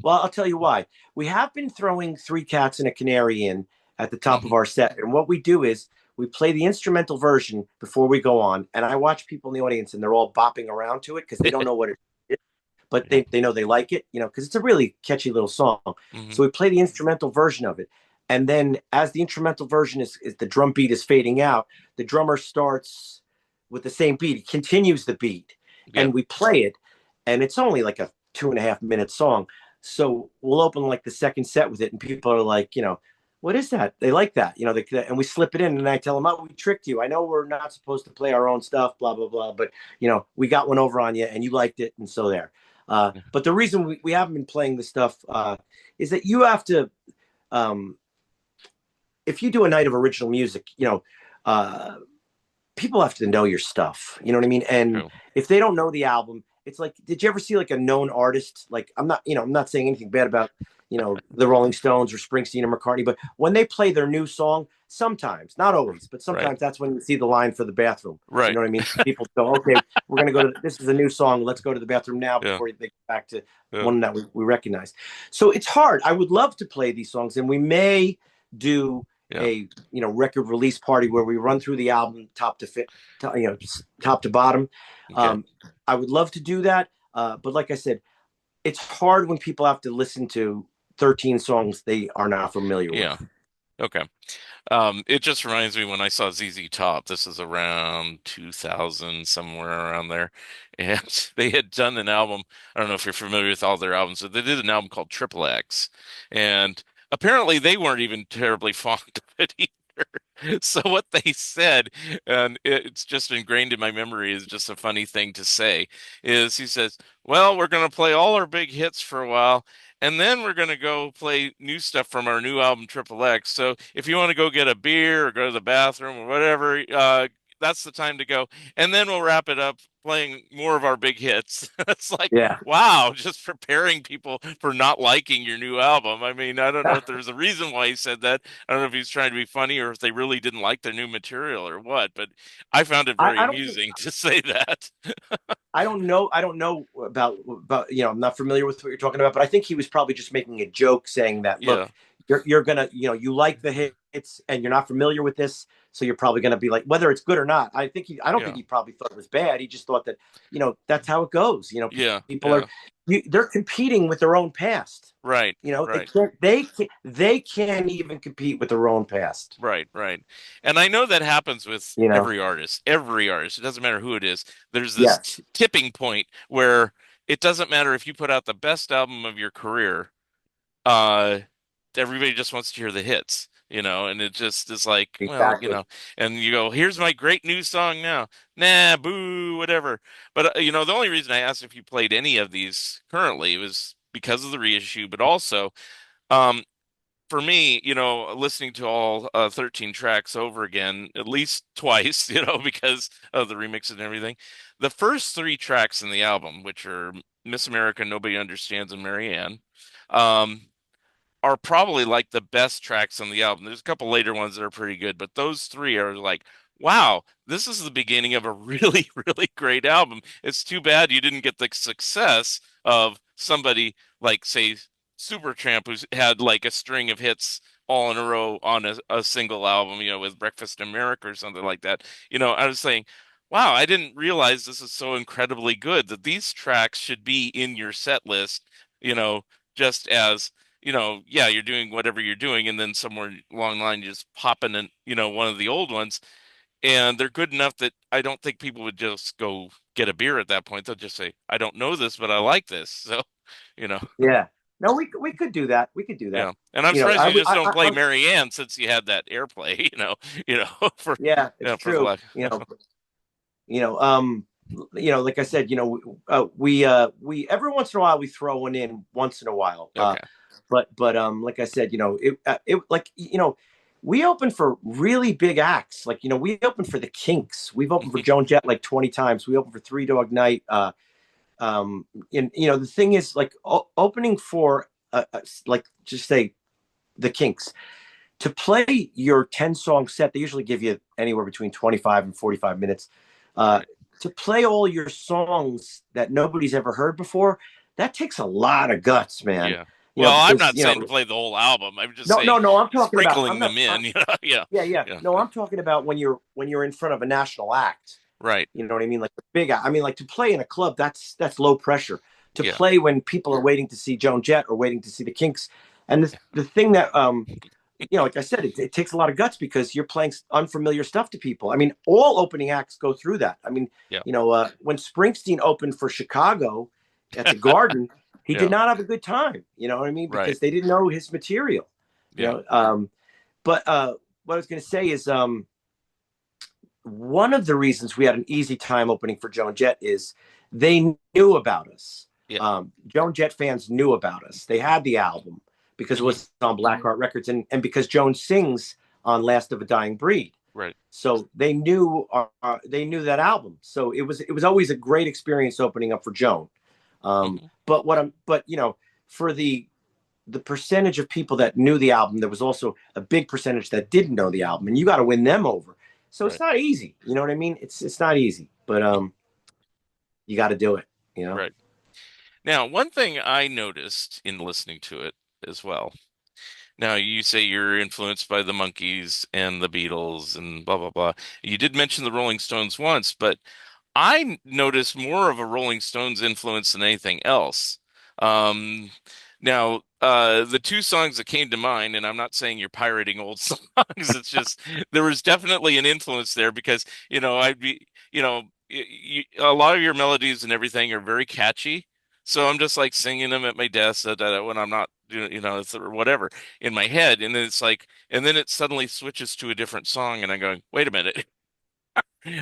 Well, I'll tell you why. We have been throwing Three Cats and a Canary in at the top of Hmm. our set. And what we do is we play the instrumental version before we go on. And I watch people in the audience, and they're all bopping around to it because they don't know what it is, but Yeah. they know they like it, because it's a really catchy little song. Hmm. So we play the instrumental version of it. And then as the instrumental version is the drum beat is fading out, the drummer starts with the same beat. He continues the beat, Yeah. and we play it. And it's only like a 2.5-minute song, so we'll open like the second set with it, and people are like, what is that? They like that, and we slip it in, and I tell them, oh, we tricked you. I know we're not supposed to play our own stuff, blah blah blah, but we got one over on you, and you liked it, and so there. But the reason we haven't been playing the stuff is that you have to, um, if you do a night of original music, uh, people have to know your stuff. You know what I mean? And True. if they don't know the album, it's like, did you ever see like a known artist? Like, I'm not saying anything bad about, the Rolling Stones or Springsteen or McCartney, but when they play their new song, sometimes, not always, but Right. sometimes that's when you see the line for the bathroom. You Right. know what I mean? People go, okay, we're going to go to, this is a new song. Let's go to the bathroom now Yeah. before they get back to Yeah. one that we recognize. So it's hard. I would love to play these songs, and we may do Yeah. a record release party where we run through the album top to fit, top to bottom. Okay. Um, I would love to do that, but like I said, it's hard when people have to listen to 13 songs they are not familiar Yeah. with. Okay. It just reminds me when I saw ZZ Top. This is around 2000, somewhere around there, and they had done an album. I don't know if you're familiar with all their albums, but they did an album called Triple X, and apparently they weren't even terribly fond of it either. So what they said, and it's just ingrained in my memory, is just a funny thing to say, is he says, "Well, we're going to play all our big hits for a while." And then we're going to go play new stuff from our new album, Triple X. So if you want to go get a beer or go to the bathroom or whatever, that's the time to go. And then we'll wrap it up playing more of our big hits. It's like, Yeah. wow, just preparing people for not liking your new album. I mean, I don't know if there's a reason why he said that. I don't know if he's trying to be funny or if they really didn't like their new material or what, but I found it very I don't think amusing to say that. I don't know. I don't know about. I'm not familiar with what you're talking about, but I think he was probably just making a joke, saying that, Yeah, look, you're gonna, you like the hits, and you're not familiar with this, so you're probably gonna be like, whether it's good or not. I don't think yeah, he probably thought it was bad. He just thought that, that's how it goes. yeah, People are, yeah. they're competing with their own past. Right, They right. can't even compete with their own past. Right, right. And I know that happens with You know. every artist. Every artist. It doesn't matter who it is. There's this Yes. tipping point where it doesn't matter if you put out the best album of your career, uh, everybody just wants to hear the hits, and it just is like, well, Exactly. and you go, here's my great new song now. Nah, boo, whatever. But the only reason I asked if you played any of these currently was because of the reissue, but also, um, for me, listening to all 13 tracks over again, at least twice, because of the remix and everything, the first three tracks in the album, which are Miss America, Nobody Understands, and Marianne, um, are probably like the best tracks on the album. There's a couple later ones that are pretty good, but those three are like, wow, this is the beginning of a really, really great album. It's too bad you didn't get the success of somebody like, say, Supertramp, who's had like a string of hits all in a row on a single album, with Breakfast in America or something like that. I was saying, wow, I didn't realize this is so incredibly good that these tracks should be in your set list, just as yeah, you're doing whatever you're doing, and then somewhere along the line, you just pop in, and one of the old ones, and they're good enough that I don't think people would just go get a beer at that point. They'll just say, "I don't know this, but I like this." So, you know, Yeah. No, we could do that. We could do that. yeah. And I'm surprised I you would. just don't play Mary Ann since you had that airplay, for Yeah, it's for the true. life. You know, um, like I said, we every once in a while we throw one in once in a while. Okay. But like I said, it like we open for really big acts. Like we open for the Kinks. We've opened for Joan Jett like 20 times. We opened for Three Dog Night. And the thing is, like opening for like just say the Kinks, to play your 10-song set, they usually give you anywhere between 25 and 45 minutes. Uh, Right. to play all your songs that nobody's ever heard before, that takes a lot of guts, man. Yeah. Well, I'm Because not saying to play the whole album. I'm just no, saying no, no. I'm talking about. I'm sprinkling not. them in. Yeah. Yeah, yeah. Yeah. No, I'm talking about when you're in front of a national act. Right. You know what I mean? Like the big. I mean, like to play in a club, that's low pressure. To Yeah. play when people are waiting to see Joan Jett or waiting to see the Kinks, and the thing that like I said, it takes a lot of guts because you're playing unfamiliar stuff to people. I mean, all opening acts go through that. I mean, Yeah. when Springsteen opened for Chicago at the Garden, he did Yeah. not have a good time. You know what I mean? Right. Because they didn't know his material. You Yeah. know, um, But what I was going to say is one of the reasons we had an easy time opening for Joan Jett is they knew about us. Yeah. Joan Jett fans knew about us. They had the album because it Hmm. was on Blackheart Records, and because Joan sings on Last of a Dying Breed. Right. So they knew that album. So it was always a great experience opening up for Joan. Hmm. But for the percentage of people that knew the album, there was also a big percentage that didn't know the album, and you got to win them over. So it's Right. not easy. You know what I mean? It's not easy, but Mhm. you got to do it. You know. Right. Now, one thing I noticed in listening to it as well. Now, you say you're influenced by the Monkees and the Beatles and blah blah blah. You did mention the Rolling Stones once, but noticed more of a Rolling Stones influence than anything else. Um, Now, the two songs that came to mind, and I'm not saying you're pirating old songs, it's just there was definitely an influence there because, I'd be, a lot of your melodies and everything are very catchy. So I'm just like singing them at my desk when I'm not, it's or whatever in my head. And then it's like, and then it suddenly switches to a different song, and I'm going, wait a minute.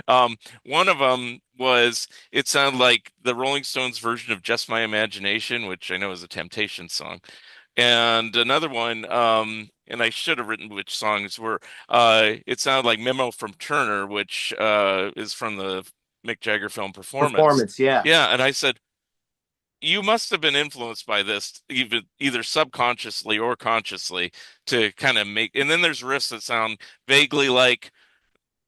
One of them was it sounded like the Rolling Stones version of Just My Imagination, which I know is a Temptations song. And another one, and I should have written which songs were, it sounded like Memo from Turner, which is from the Mick Jagger film Performance. Performance, yeah. Yeah, and I said, you must have been influenced by this, even either subconsciously or consciously, to kind of make. And then there's riffs that sound vaguely like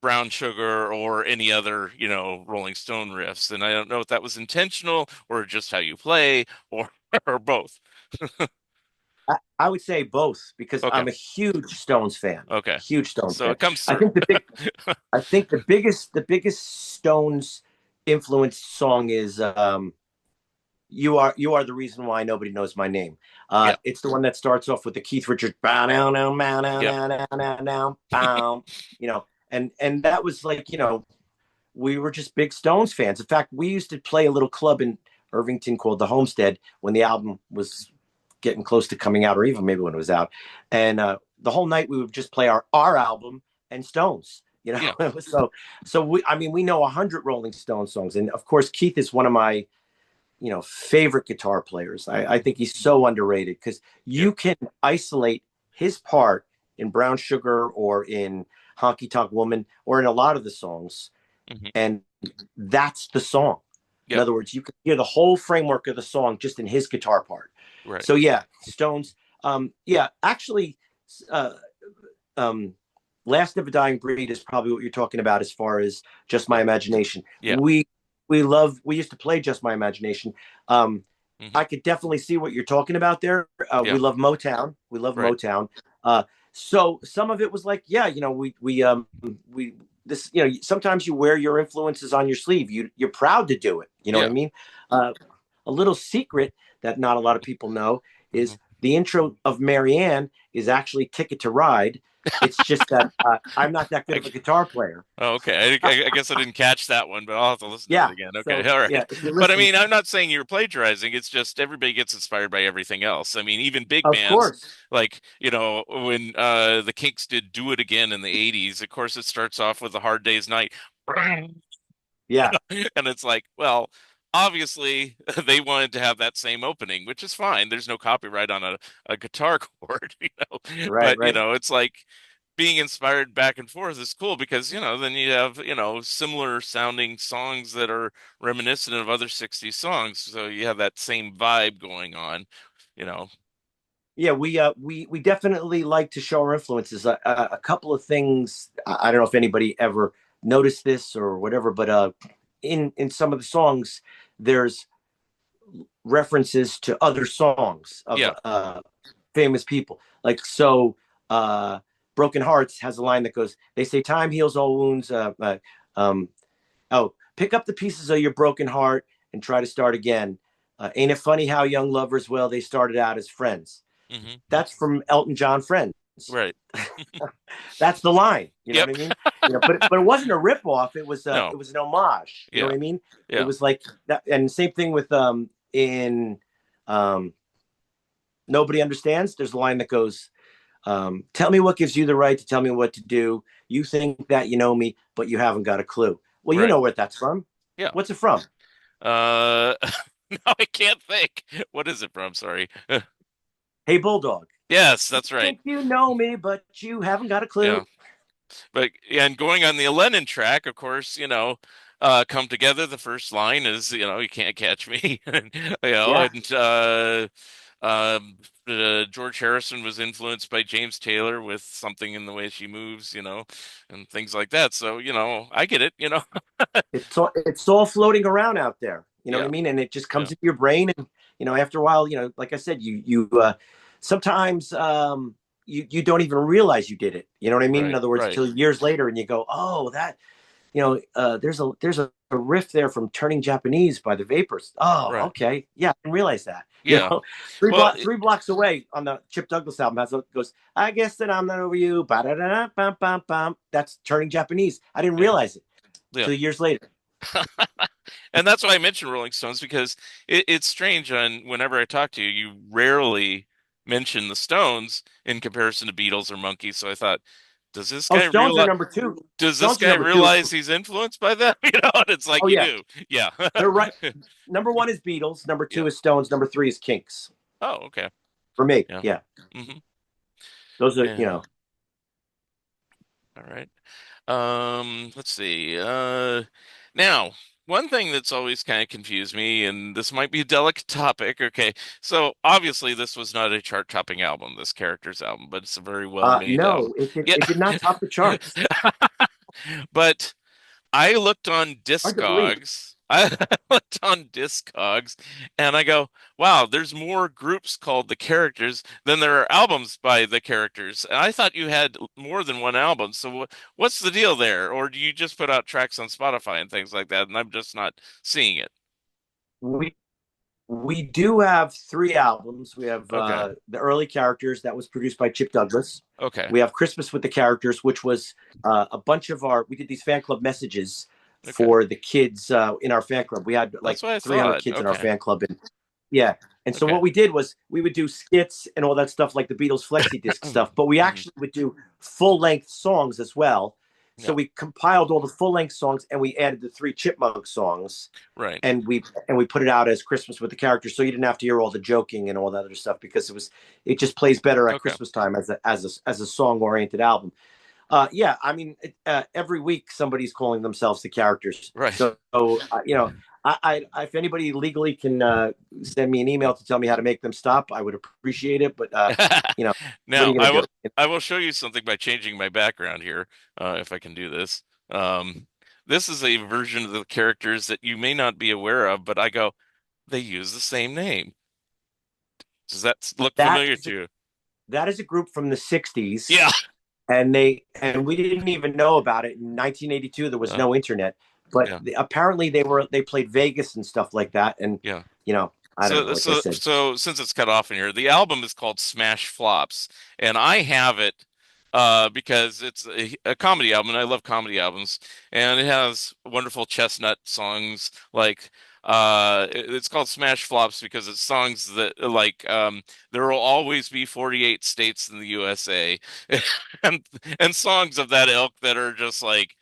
Brown Sugar or any other, Rolling Stone riffs. And I don't know if that was intentional or just how you play or or both. I would say both because Okay. I'm a huge Stones fan. Okay. Huge Stones So fan. it comes I through. think the big I think the biggest Stones influence song is you are the reason why nobody knows my name. Yeah. It's the one that starts off with the Keith Richards bow now now now now Yep. now now now bow. And that was like we were just big Stones fans. In fact, we used to play a little club in Irvington called the Homestead when the album was getting close to coming out, or even maybe when it was out. And the whole night we would just play our album and Stones. Yeah. So we know 100 Rolling Stones songs, and of course Keith is one of my favorite guitar players. I think he's so underrated because Yeah. you can isolate his part in Brown Sugar or in Honky Tonk Woman or in a lot of the songs, Hmm. and that's the song. In Yep. other words, you can hear the whole framework of the song just in his guitar part. Right. So yeah, Stones. Yeah, actually, uh, um, Last of a Dying Breed is probably what you're talking about as far as Just My Imagination. Yeah. We used to play Just My Imagination. Um, Hmm. I could definitely see what you're talking about there. We Yeah. love Motown. We love Right. Motown. So some of it was like, yeah, we this sometimes you wear your influences on your sleeve. You're proud to do it. You know what I Yeah. mean? A little secret that not a lot of people know Hmm. is the intro of Marianne is actually Ticket to Ride. It's just that I'm not that good I, of a guitar player. oh, okay. I guess I didn't catch that one, but I'll have to listen to it Yeah. again. Okay. So All yeah, right. if you But I listen, mean, I'm not saying you're plagiarizing. It's just everybody gets inspired by everything else. I mean, even big of bands course. like, when the Kinks did Do It Again in the 80s, of course it starts off with A Hard Day's Night. Yeah. And it's like, well, obviously they wanted to have that same opening, which is fine. There's no copyright on a guitar chord, Right. But, Right. it's like being inspired back and forth is cool because, then you have, similar sounding songs that are reminiscent of other 60s songs. So you have that same vibe going on, you know. Yeah. We definitely like to show our influences. A couple of things. I don't know if anybody ever noticed this or whatever, but in some of the songs, there's references to other songs of Yeah. famous people. Like so, Broken Hearts has a line that goes, "They say time heals all wounds. Um, oh, pick up the pieces of your broken heart and try to start again. Ain't it funny how young lovers, well, they started out as friends." Hmm. That's from Elton John Friends. Right. That's the line. You know what Yep. I mean? But it wasn't a ripoff. It No. was an homage. You know Yeah. what I mean? It Yeah. was like that. And same thing with in um, Nobody Understands. There's a line that goes, Tell me what gives you the right to tell me what to do. You think that you know me, but you haven't got a clue. Well, you Right. know what that's from. Yeah. What's it from? Uh, no, I can't think. What is it from? Sorry. Hey, Bulldog. Yes, You that's right. think you know me, but you haven't got a Yeah. clue. But and going on the Lennon track, of course, come together. The first line is, you can't catch me. Yeah, And um, George Harrison was influenced by James Taylor with something in the way she moves, and things like that. So, I get it. it's all floating around out there. You know what I Yeah, mean? And it just yeah, comes into your brain, and after a while, like I said, you sometimes you don't even realize you did it. You know what I mean? In right, other words, right. till years later, and you go, oh, that there's a riff there from Turning Japanese by the Vapors. Oh, Right. okay, yeah, I didn't realize that. Yeah. Three Well, block 3 blocks away on the Chip Douglas album has goes. I guess that I'm not over you. Ba-da-da-da, bam, bam, bam. That's Turning Japanese. I didn't yeah, realize it yeah. till years later. And that's why I mentioned Rolling Stones because it's strange on whenever I talk to you, you rarely mention the Stones in comparison to Beatles or Monkeys. So I thought, does this Oh, guy Stones are realize number two. does this Stones are guy number two. realize he's influenced by them? And it's like Oh you yeah, do. Yeah. they're right. Number one is Beatles. Number two Yeah. is Stones. Number three is Kinks. Oh, okay. For me, Yeah. yeah, Hmm. those are Yeah. All right. Let's see. Now, one thing that's always kind of confused me, and this might be a delicate topic. Okay, so obviously this was not a chart-topping album, this character's album, but it's a very well-made album. No, it did not Yeah. top the charts. But I looked on Hard to believe. Discogs. I looked on Discogs and I go, wow, there's more groups called the Characters than there are albums by the Characters. And I thought you had more than one album. So what's the deal there? Or do you just put out tracks on Spotify and things like that and I'm just not seeing it? We We do have 3 albums. We have Okay. the early characters that was produced by Chip Douglas. Okay. We have Christmas with the Characters, which was a bunch of our. We did these fan club messages Okay. for the kids in our fan club. We had like That's what I 300 thought. kids in our Okay. fan club, and yeah. And so Okay. what we did was we would do skits and all that stuff like the Beatles flexi disc stuff, but we Hmm. actually would do full length songs as well. So Yeah. we compiled all the full length songs and we added the 3 Chipmunk songs Right. and we put it out as Christmas with the Characters, so you didn't have to hear all the joking and all that other stuff because it just plays better at Okay. Christmas time as a song oriented album. Yeah, I mean, every week somebody's calling themselves the Characters. Right. So if anybody legally can send me an Yeah. email to tell me how to make them stop, I would appreciate it. But you know, what are Now, you gonna do? I will show you something by changing my background here, if I can do this. Um, this is a version of the Characters that you may not be aware of, but I go, they use the same name. Does that look That familiar is to you? that is a group from the '60s, Yeah, and we didn't even know about it in 1982. There was uh, no internet, but yeah, apparently they played Vegas and stuff like that. And yeah. I don't know. So, Like I so, said, so since it's cut off in here, the album is called Smash Flops, and I have it because it's a comedy album, and I love comedy albums, and it has wonderful chestnut songs like it's called Smash Flops because it's songs that like there will always be 48 states in the USA, and songs of that ilk that are just like.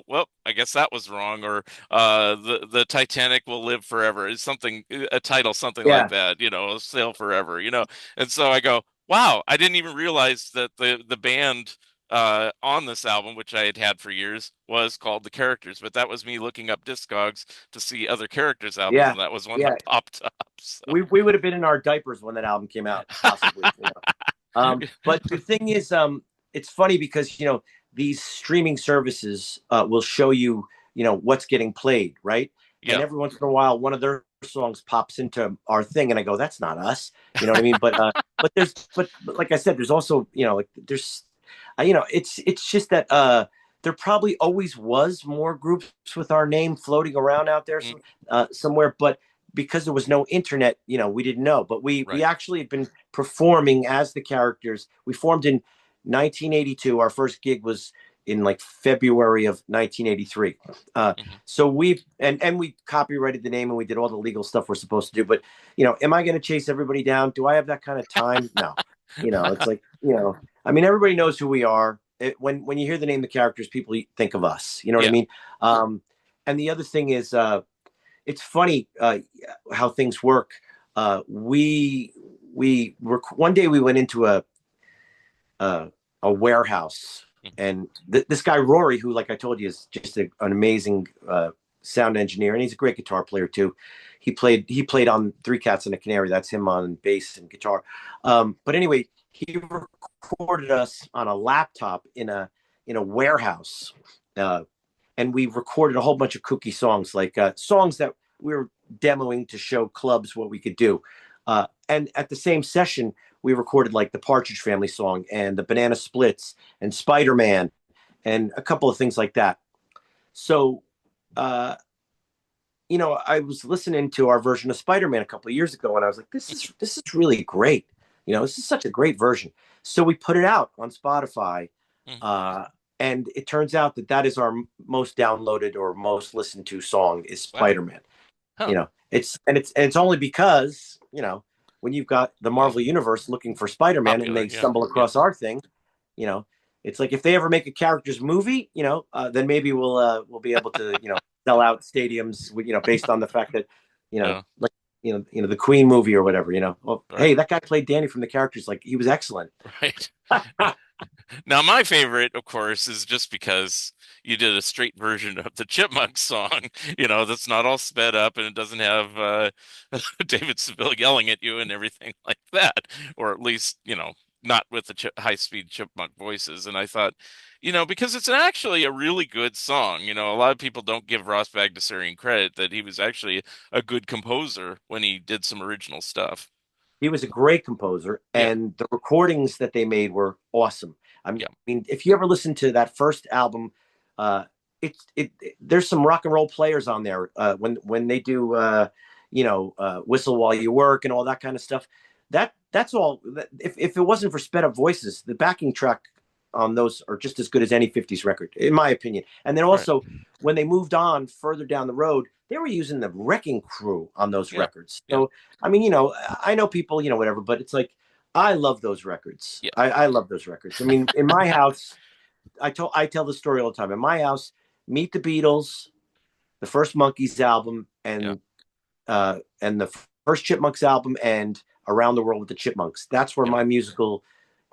Well, I guess that was wrong, or the Titanic will live forever is something a title something like yeah, that, sail forever. And so I go, wow, I didn't even realize that the band on this album, which I had had for years, was called The Characters, but that was me looking up Discogs to see other Characters albums, yeah, and that was one yeah. that popped up. So We would have been in our diapers when that album came out, possibly. But the thing is, it's funny because these streaming services will show you what's getting played, right? And yeah. every once in a while, one of their songs pops into our thing, and I go, "That's not us," you know what I mean? But like I said, there's also like there's it's just that there probably always was more groups with our name floating around out there Mm, somewhere, but because there was no internet, we didn't know. But we right. actually had been performing as the Characters. We formed in 1982. Our first gig was in like February of 1983. Hmm. So we copyrighted the name and we did all the legal stuff we're supposed to do. But am I going to chase everybody down? Do I have that kind of time? No. It's like I mean, everybody knows who we are. When you hear the name of the characters, people think of us. You know what I Yeah. mean? And the other thing is, it's funny how things work. We were one day we went into a, a warehouse, Mhm. and this guy Rory, who, like I told you, is just an amazing sound engineer, and he's a great guitar player too. He played on Three Cats and a Canary. That's him on bass and guitar. But anyway, he recorded us on a laptop in a warehouse, uh, and we recorded a whole bunch of kooky songs, like songs that we were demoing to show clubs what we could do. And at the same session, we recorded like the Partridge Family song and the Banana Splits and Spider Man and a couple of things like that. So, uh, I was listening to our version of Spider Man a couple of years ago, and I was like, this is really great. This is such a great version. So we put it out on Spotify, Mhm. uh, and it turns out that is our most downloaded or most listened to song is Wow. Spider Man. Huh. It's only because when you've got the Yeah. Marvel universe looking for Spider-Man and Popular. they Yeah. stumble Yeah. across our thing, you know it's like if they ever make a characters movie, then maybe we'll be able to sell out stadiums, based on the fact that Yeah. like the Queen movie or whatever. Well, hey, Right. that guy played Danny from the characters, like he was excellent. Right. Now, my favorite, of course, is just because you did a straight version of the Chipmunk song, that's not all sped up and it doesn't have David Seville yelling at you and everything like that, or at least, not with the high-speed Chipmunk voices. And I thought, because it's actually a really good song, a lot of people don't give Ross Bagdasarian credit that he was actually a good composer when he did some original stuff. He was a great composer, Yeah, and the recordings that they made were awesome. I yeah, mean, if you ever listen to that first album, uh, there's some rock and roll players on there when they do "Whistle While You Work" and all that kind of stuff. That's all. If it wasn't for sped up voices, the backing track on those are just as good as any '50s record, in my opinion. And then right. also, when they moved on further down the road, they were using the Wrecking Crew on those Yeah, records. yeah, So I mean, I know people, whatever, but it's like I love those records. yeah, I love those records. I mean, in my house, I tell the story all the time. In my house, Meet the Beatles, the first Monkees album, yeah. and the first Chipmunks album, and Around the World with the Chipmunks. That's where Yeah. my musical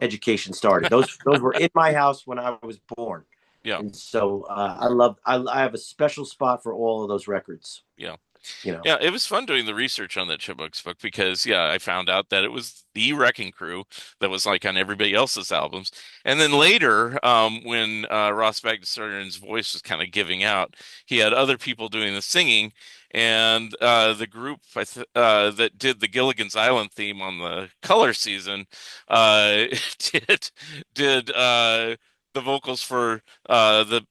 education started. Those were in my house when I was born, Yeah, and so I have a special spot for all of those records. yeah. You know, Yeah, it was fun doing the research on that Chipmunks book because, yeah, I found out that it was the Wrecking Crew that was like on everybody else's albums. And then later, when Ross Bagdasarian's voice was kind of giving out, he had other people doing the singing, and the group that did the Gilligan's Island theme on the Color season uh, did did the vocals for the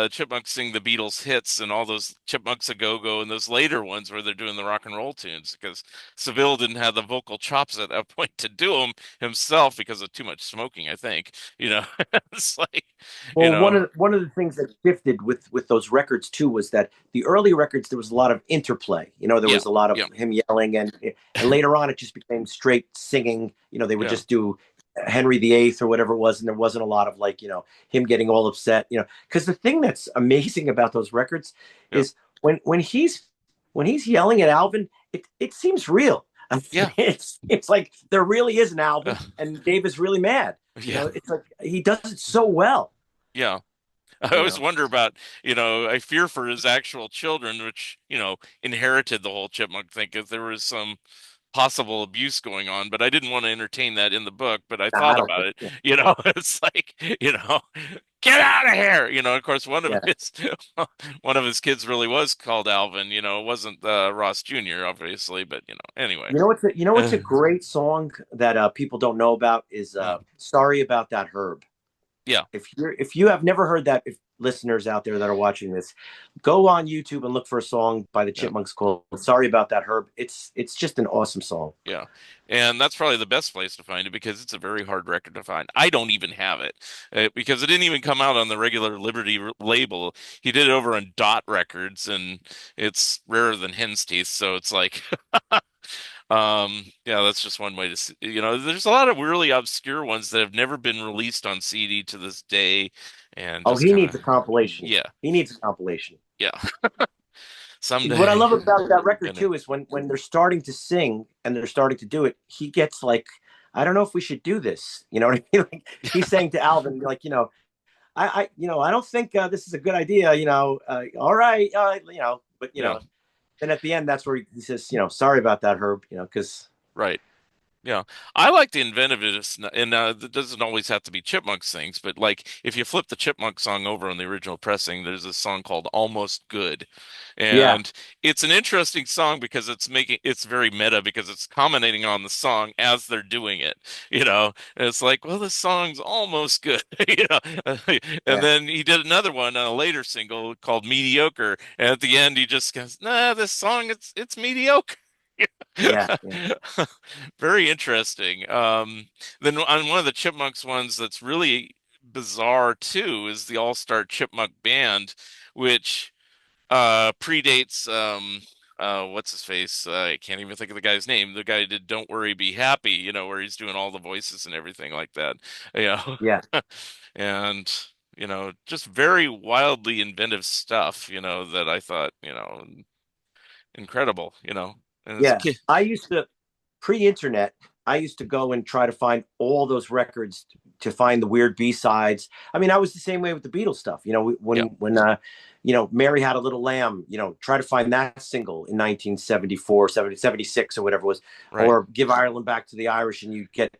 Chipmunks sing the Beatles hits and all those Chipmunks a Go-Go and those later ones where they're doing the rock and roll tunes because Seville didn't have the vocal chops at that point to do them himself because of too much smoking, I think. It's like, you well, know, one of the things that shifted with those records too was that the early records there was a lot of interplay. There yeah, was a lot of yeah, him yelling, and later on it just became straight singing. They would yeah, just do Henry VIII or whatever it was, and there wasn't a lot of like him getting all upset. Because the thing that's amazing about those records yeah, is when he's yelling at Alvin, it seems real. yeah, It's like there really is an uh, Alvin, and Dave is really mad. yeah, It's like he does it so well. yeah. I You always know, wonder about, I fear for his actual children, which, inherited the whole chipmunk thing, if there was some possible abuse going on, but I didn't want to entertain that in the book, but I I thought don't about think. it. Yeah, It's like, get out of here. Of course, one of yeah. his one of his kids really was called Alvin. It wasn't Ross Jr., obviously, but anyway. You know what's a great song that people don't know about is Mm, "Sorry About That Herb." yeah, If you have never heard that, if listeners out there that are watching this, go on YouTube and look for a song by the yeah. Chipmunks called "Sorry About That Herb." It's just an awesome song. Yeah. And that's probably the best place to find it because it's a very hard record to find. I don't even have it because it didn't even come out on the regular Liberty label. He did it over on Dot Records and it's rarer than hen's teeth. So it's like, Yeah, that's just one way to see, there's a lot of really obscure ones that have never been released on CD to this day, and Oh, just he kind of, needs a compilation. yeah, He needs a compilation. yeah, What I someday. love about that record Gonna, too is when they're starting to sing and they're starting to do it, he gets like, I don't know if we should do this. You know what I mean? Like he's saying to Alvin, like, I don't think this is a good idea. All right, but yeah, then at the end, that's where he says, sorry about that, Herb. Because right. Yeah, I like the inventiveness, and it doesn't always have to be Chipmunks things, but like if you flip the Chipmunk song over on the original pressing, there's a song called "Almost Good," yeah, and it's an interesting song because it's very meta because it's commenting on the song as they're doing it, And it's like, well, this song's almost good, And yeah, then he did another one on a later single called "Mediocre," and at the end he just goes, "Nah, this song it's mediocre." yeah, yeah, Very interesting. Then on one of the Chipmunks ones that's really bizarre too is the All-Star Chipmunk Band, which predates what's his face? I can't even think of the guy's name. The guy who did "Don't Worry, Be Happy," where he's doing all the voices and everything like that. You know, yeah, and just very wildly inventive stuff. That I thought incredible. And as a yeah. kid, I used to pre-internet, I used to go and try to find all those records to find the weird B-sides. I mean, I was the same way with the Beatles stuff. yeah, Mary Had a Little Lamb, try to find that single in 1974, 76 or whatever it was, right, or Give Ireland Back to the Irish, and you get,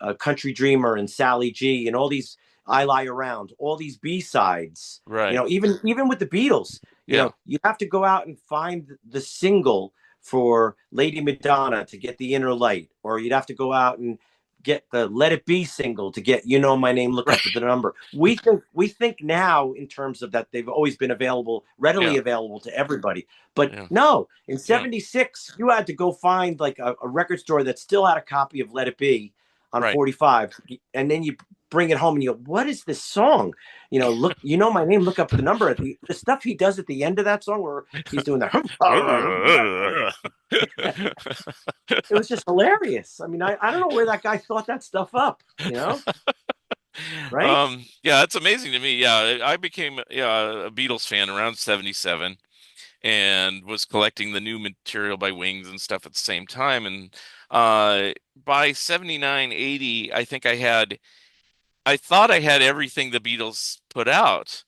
a Country Dreamer and Sally G and all these I Lie Around, all these B-sides. right, Even with the Beatles, yeah, you have to go out and find the single for Lady Madonna to get the Inner Light, or you'd have to go out and get the Let It Be single to get My Name, Look Up right, at the Number. We think now in terms of that they've always been available, readily yeah, available to everybody. But yeah, no, in yeah, '76, you had to go find like a record store that still had a copy of Let It Be on right. 45, and then you bring it home and you go, what is this song? Look, My Name, Look Up at the Number. At the stuff he does at the end of that song where he's doing the it was just hilarious. I mean, I don't know where that guy thought that stuff up, right? Yeah, it's amazing to me. Yeah, I became a Beatles fan around 77 and was collecting the new material by Wings and stuff at the same time. And by 79, 80, I thought I had everything the Beatles put out.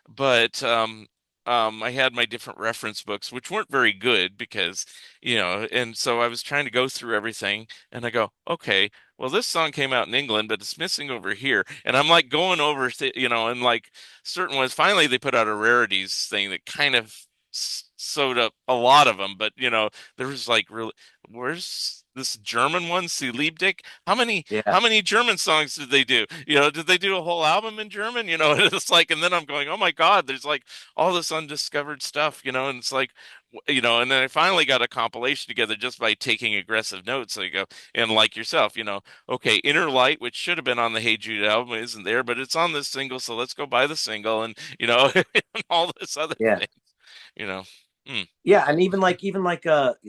But I had my different reference books, which weren't very good because, and so I was trying to go through everything, and I go, okay, well, this song came out in England, but it's missing over here, and I'm like going over, and like certain ones. Finally, they put out a rarities thing that kind of sewed up a lot of them, but there was like really, where's this German one, Sie Liebdig? How many? Yeah, How many German songs did they do? Did they do a whole album in German? It's like, and then I'm going, oh my God, there's like all this undiscovered stuff, and it's like, and then I finally got a compilation together just by taking aggressive notes. So you go, and like yourself, okay, Inner Light, which should have been on the Hey Jude album, isn't there, but it's on this single, so let's go buy the single, and and all this other yeah, thing, you know. Mm, yeah, and even like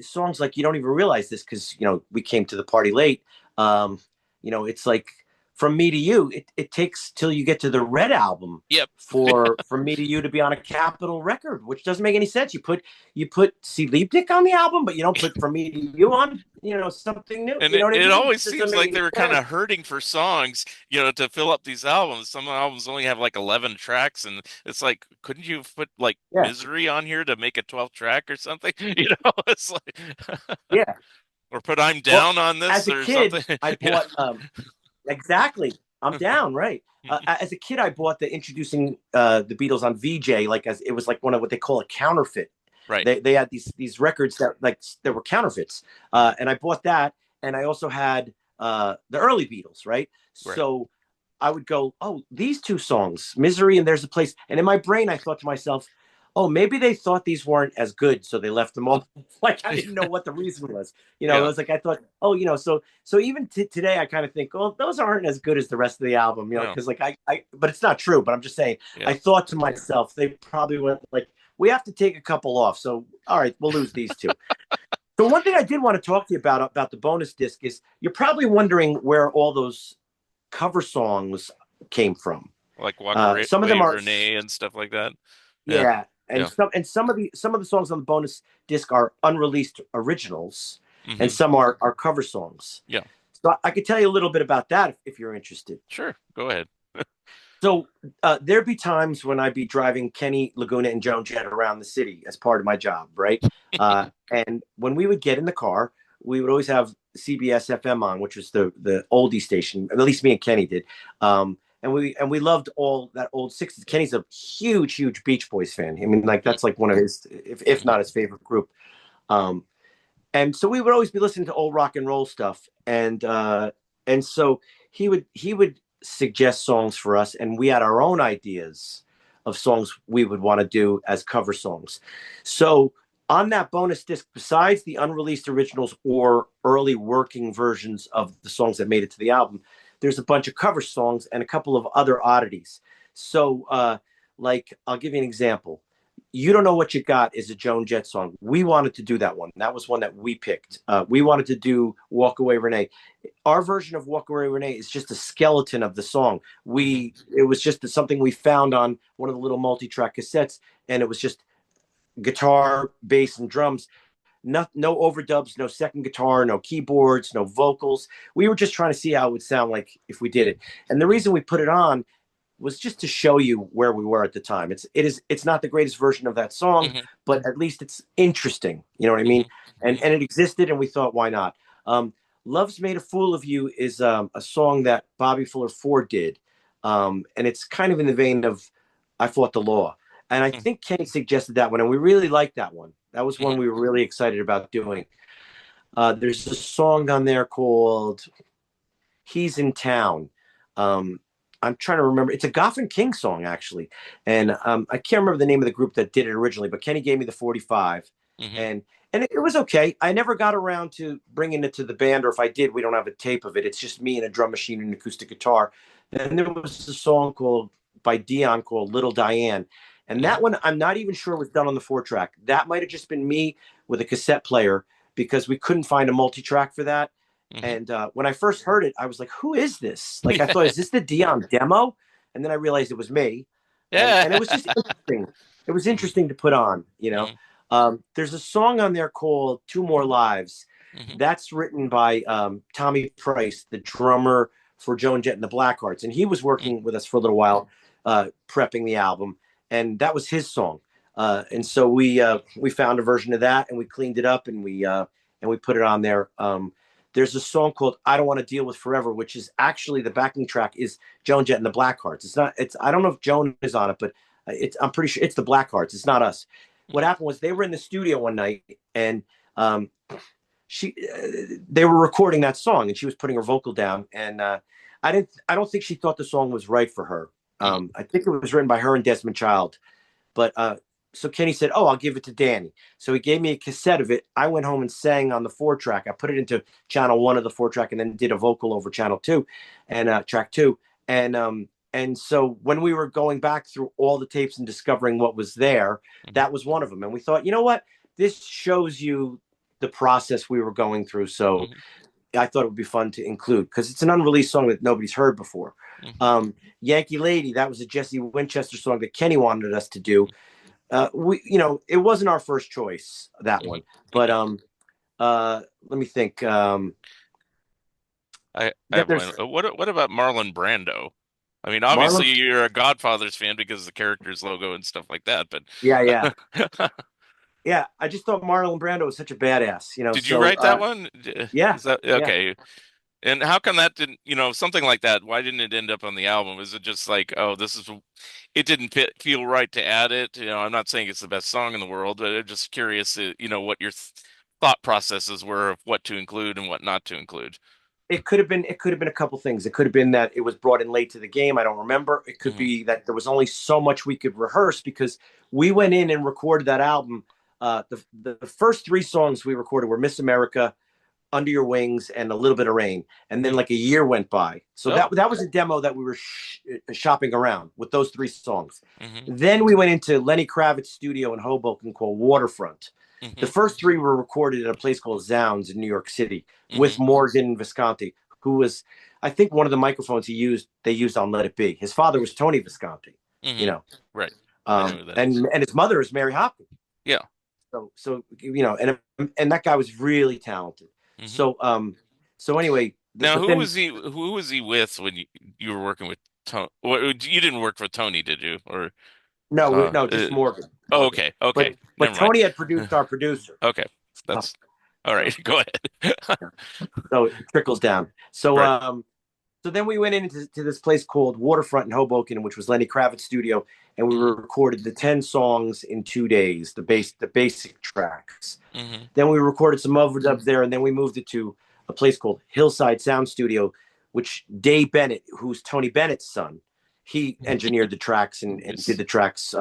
songs like you don't even realize this because we came to the party late. Um, it's like From Me to You. It takes till you get to the Red album yep. for From Me to You to be on a Capitol record, which doesn't make any sense. You put See Leap Dick on the album, but you don't put From Me to You on. Something new. And You it, know what I it mean? always It doesn't seems make like any they were kind sense. of hurting for songs, to fill up these albums. Some albums only have like 11 tracks, and it's like, couldn't you put like Yeah. Misery on here to make a 12th track or something? It's like, Yeah. or put I'm Well, Down on this as a or kid, something. I bought exactly. I'm down, right? As a kid, I bought the introducing the Beatles on VJ, like as it was like one of what they call a counterfeit. Right, They had these records that were counterfeits, and I bought that, and I also had the early Beatles, right? right. So I would go, oh, these two songs, Misery and There's a Place, and in my brain, I thought to myself, oh, maybe they thought these weren't as good, so they left them all. Like I didn't know what the reason was. It Yeah, was like I thought, oh, so even today, I kind of think, oh, those aren't as good as the rest of the album, yeah, because like but it's not true. But I'm just saying, yeah. I thought to myself, they probably went like, we have to take a couple off. So all right, we'll lose these two. So one thing I did want to talk to you about the bonus disc is you're probably wondering where all those cover songs came from. Like Walk Some of them Away are, Renee and stuff like that. Yeah. yeah, and Yeah. some of the songs on the bonus disc are unreleased originals, and Hmm. some are cover songs. Yeah. So I could tell you a little bit about that if you're interested. Sure. Go ahead. So there'd be times when I'd be driving Kenny Laguna and Joan Jett around the city as part of my job, right? And when we would get in the car, we would always have CBS FM on, which was the oldie station. At least me and Kenny did. And we loved all that old '60s. Kenny's a huge Beach Boys fan. I mean, like that's like one of his, if Hmm. not his favorite group. Um, and so we would always be listening to old rock and roll stuff, and so he would suggest songs for us, and we had our own ideas of songs we would want to do as cover songs. So on that bonus disc, besides the unreleased originals or early working versions of the songs that made it to the album, there's a bunch of cover songs and a couple of other oddities. So like I'll give you an example. You Don't Know What You Got is a Joan Jett song. We wanted to do that one. That was one that we picked. We wanted to do Walk Away Renee. Our version of Walk Away Renee is just a skeleton of the song. Hmm. It was just something we found on one of the little multi-track cassettes, and it was just guitar, bass, and drums. No overdubs, no second guitar, no keyboards, no vocals. We were just trying to see how it would sound like if we did it. And the reason we put it on was just to show you where we were at the time. It's not the greatest version of that song, Hmm. but at least it's interesting. You know what I Hmm. mean? And it existed, and we thought, why not? Love's Made a Fool of You is a song that Bobby Fuller Ford did, and it's kind of in the vein of I Fought the Law. And I Hmm. think Kenny suggested that one, and we really liked that one. That was Hmm. one we were really excited about doing. There's a song on there called He's in Town. Um, I'm trying to remember. It's a Goffin King song, actually. And I can't remember the name of the group that did it originally, but Kenny gave me the 45. Hmm. And it was okay. I never got around to bringing it to the band, or if I did, we don't have a tape of it. It's just me and a drum machine and an acoustic guitar. And there was a song called by Dion called Little Diane. And Hmm. that one, I'm not even sure was done on the 4-track. That might have just been me with a cassette player because we couldn't find a multi-track for that. Hmm. And when I first heard it, I was like, "Who is this?" Like I thought, "Is this the Dion demo?" And then I realized it was me, Yeah. and it was just interesting. It was Hmm. interesting to put on. Hmm. There's a song on there called Two More Lives. Hmm. That's written by Tommy Price, the drummer for Joan Jett and the Blackhearts, and he was working with us for a little while, prepping the album, and that was his song. And so we found a version of that, and we cleaned it up, and we put it on there. There's a song called "I Don't Want to Deal with Forever," which is actually the backing track is Joan Jett and the Blackhearts. It's not. It's I don't know if Joan is on it, but I'm pretty sure it's the Blackhearts. It's not us. What happened was they were in the studio one night, and um, they were recording that song, and she was putting her vocal down, and I don't think she thought the song was right for her. Hmm. I think it was written by her and Desmond Child, but so Kenny said, "Oh, I'll give it to Danny." So he gave me a cassette of it. I went home and sang on the 4-track. I put it into channel 1 of the 4-track, and then did a vocal over channel 2 and track 2. And so when we were going back through all the tapes and discovering what was there, Hmm. that was one of them. And we thought, you know what? This shows you the process we were going through. So Hmm. I thought it would be fun to include because it's an unreleased song that nobody's heard before. Hmm. Yankee Lady, that was a Jesse Winchester song that Kenny wanted us to do. It wasn't our first choice, that Hmm. one, but let me think. I Then have one. there's What about Marlon Brando? I mean, obviously Marlon. you're a Godfather's fan because of the character's logo and stuff like that, but Yeah, yeah, yeah. I just thought Marlon Brando was such a badass, did you So write that one? yeah, Is that yeah. okay? And how come that didn't, something like that, why didn't it end up on the album? Is it just like, oh, it didn't feel right to add it? I'm not saying it's the best song in the world, but I'm just curious, what your thought processes were of what to include and what not to include. It could have been a couple things. It could have been that it was brought in late to the game. I don't remember. It could Hmm. be that there was only so much we could rehearse because we went in and recorded that album. The first 3 songs we recorded were Miss America, Under Your Wings, and A Little Bit of Rain. And then Hmm. like a year went by. So that Oh. that was a demo that we were shopping around with those 3 songs. Hmm. Then we went into Lenny Kravitz's studio in Hoboken called Waterfront. The Hmm. first three were recorded at a place called Zounds in New York City with Hmm. Morgan Visconti, who was, I think, one of the microphones they used on Let It Be. His father was Tony Visconti, you Hmm. know, Right. I know who that is. and his mother is Mary Hopkins. Yeah. So and that guy was really talented. Hmm. So so anyway, Now, but then who was he with when you were working with Tony? You didn't work with Tony, did you? Or no, uh, no, uh just Morgan, oh, Morgan. okay, But okay. but Never mind. Tony had produced our producer. Okay. Uh, That's all so right. Go ahead. so it trickles down. Right. So then we went into to this place called Waterfront in Hoboken, which was Lenny Kravitz's studio, and we Hmm. recorded the 10 songs in 2 days, the basic tracks. Hmm. Then we recorded some overdubs there, and then we moved it to a place called Hillside Sound Studio, which Dave Bennett, who's Tony Bennett's son, he engineered the tracks and did Nice. the tracks.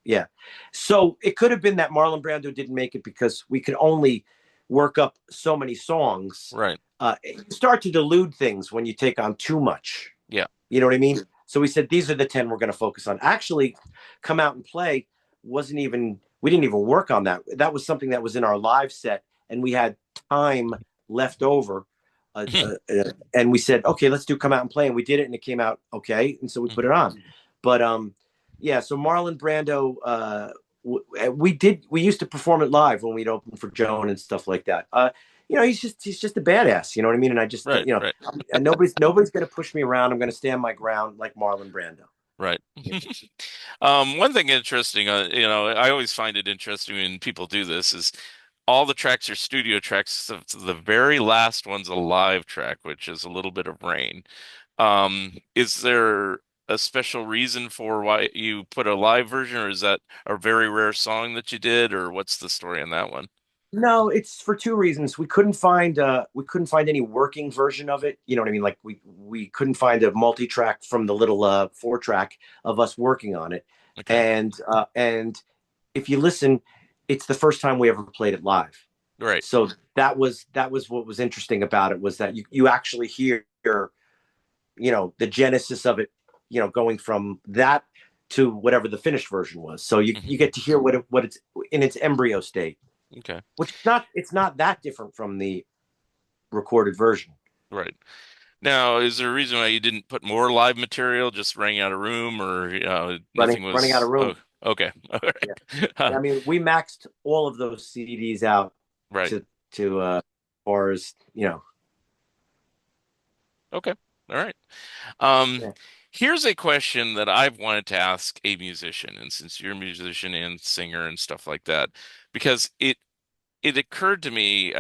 Yeah. So it could have been that Marlon Brando didn't make it because we could only work up so many songs. Right. You start to delude things when you take on too much. Yeah. You know what I mean? So we said these are the 10 we're going to focus on. Actually, Come Out and Play wasn't even we didn't even work on that. That was something that was in our live set, and we had time left over. And we said, okay, let's do Come Out and Play, and we did it, and it came out okay, and so we put it on. But yeah, so Marlon Brando, we used to perform it live when we'd open for Joan and stuff like that. He's just a badass. You know what I mean? And I just Right. Right. and nobody's going to push me around. I'm going to stand my ground like Marlon Brando. Right. One thing interesting, I always find it interesting when people do this is all the tracks are studio tracks. So the very last one's a live track, which is a little bit of rain. Is there a special reason for why you put a live version, or is that a very rare song that you did, or what's the story on that one? No, it's for two reasons. We couldn't find any working version of it. You know what I mean? Like we couldn't find a multi-track from the little 4 track of us working on it. Okay. And if you listen, it's the first time we ever played it live. Right. So that was what was interesting about it was that you actually hear the genesis of it, going from that to whatever the finished version was. So you Hmm. get to hear what it's in its embryo state, Okay. which it's not that different from the recorded version. Right. Now, is there a reason why you didn't put more live material, just running out of room, or Running nothing running out of was? Oh, room. okay. All Yeah. right. I mean, we maxed all of those CDs out Right. to far as Okay. All right. Um, yeah. Here's a question that I've wanted to ask a musician, and since you're a musician and singer and stuff like that, because it occurred to me,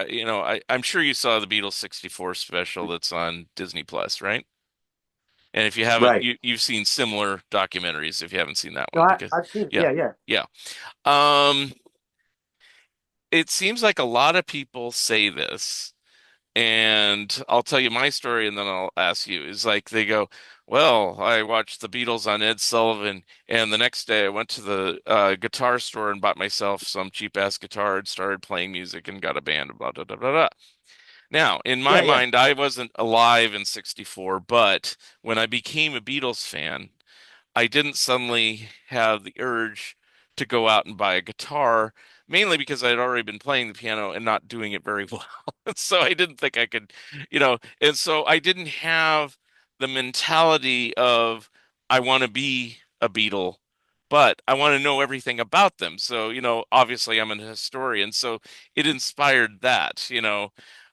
I'm sure you saw the Beatles 64 special that's on Disney Plus, right? And if you haven't, Right. you've seen similar documentaries if you haven't seen that No, one, because I've seen. yeah, Yeah, yeah. yeah. Um, it seems like a lot of people say this. And I'll tell you my story and then I'll ask you. Is like they go, well, I watched the Beatles on Ed Sullivan, and the next day I went to the guitar store and bought myself some cheap ass guitar and started playing music and got a band, blah, blah, blah, blah, blah. Now, in my Yeah, yeah. mind, I wasn't alive in 64, but when I became a Beatles fan, I didn't suddenly have the urge to go out and buy a guitar, mainly because I'd already been playing the piano and not doing it very well. So I didn't think I could, and so I didn't have the mentality of I want to be a Beatle, but I want to know everything about them. So, obviously I'm an historian, so it inspired that.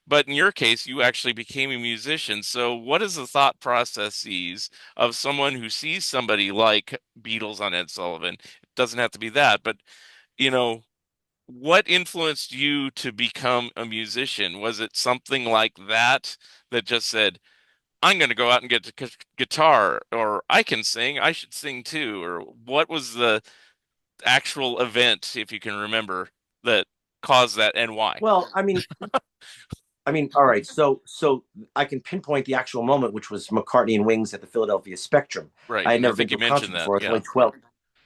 But in your case, you actually became a musician. So what is the thought processes of someone who sees somebody like Beatles on Ed Sullivan? It doesn't have to be that, but you know, what influenced you to become a musician? Was it something like that just said, I'm going to go out and get a guitar, or I can sing, I should sing too? Or what was the actual event, if you can remember, that caused that and why? Well, I mean, all right. So I can pinpoint the actual moment, which was McCartney and Wings at the Philadelphia Spectrum. Right. I had And I never been think to you a concert mentioned that. before. I was only Yeah. 12.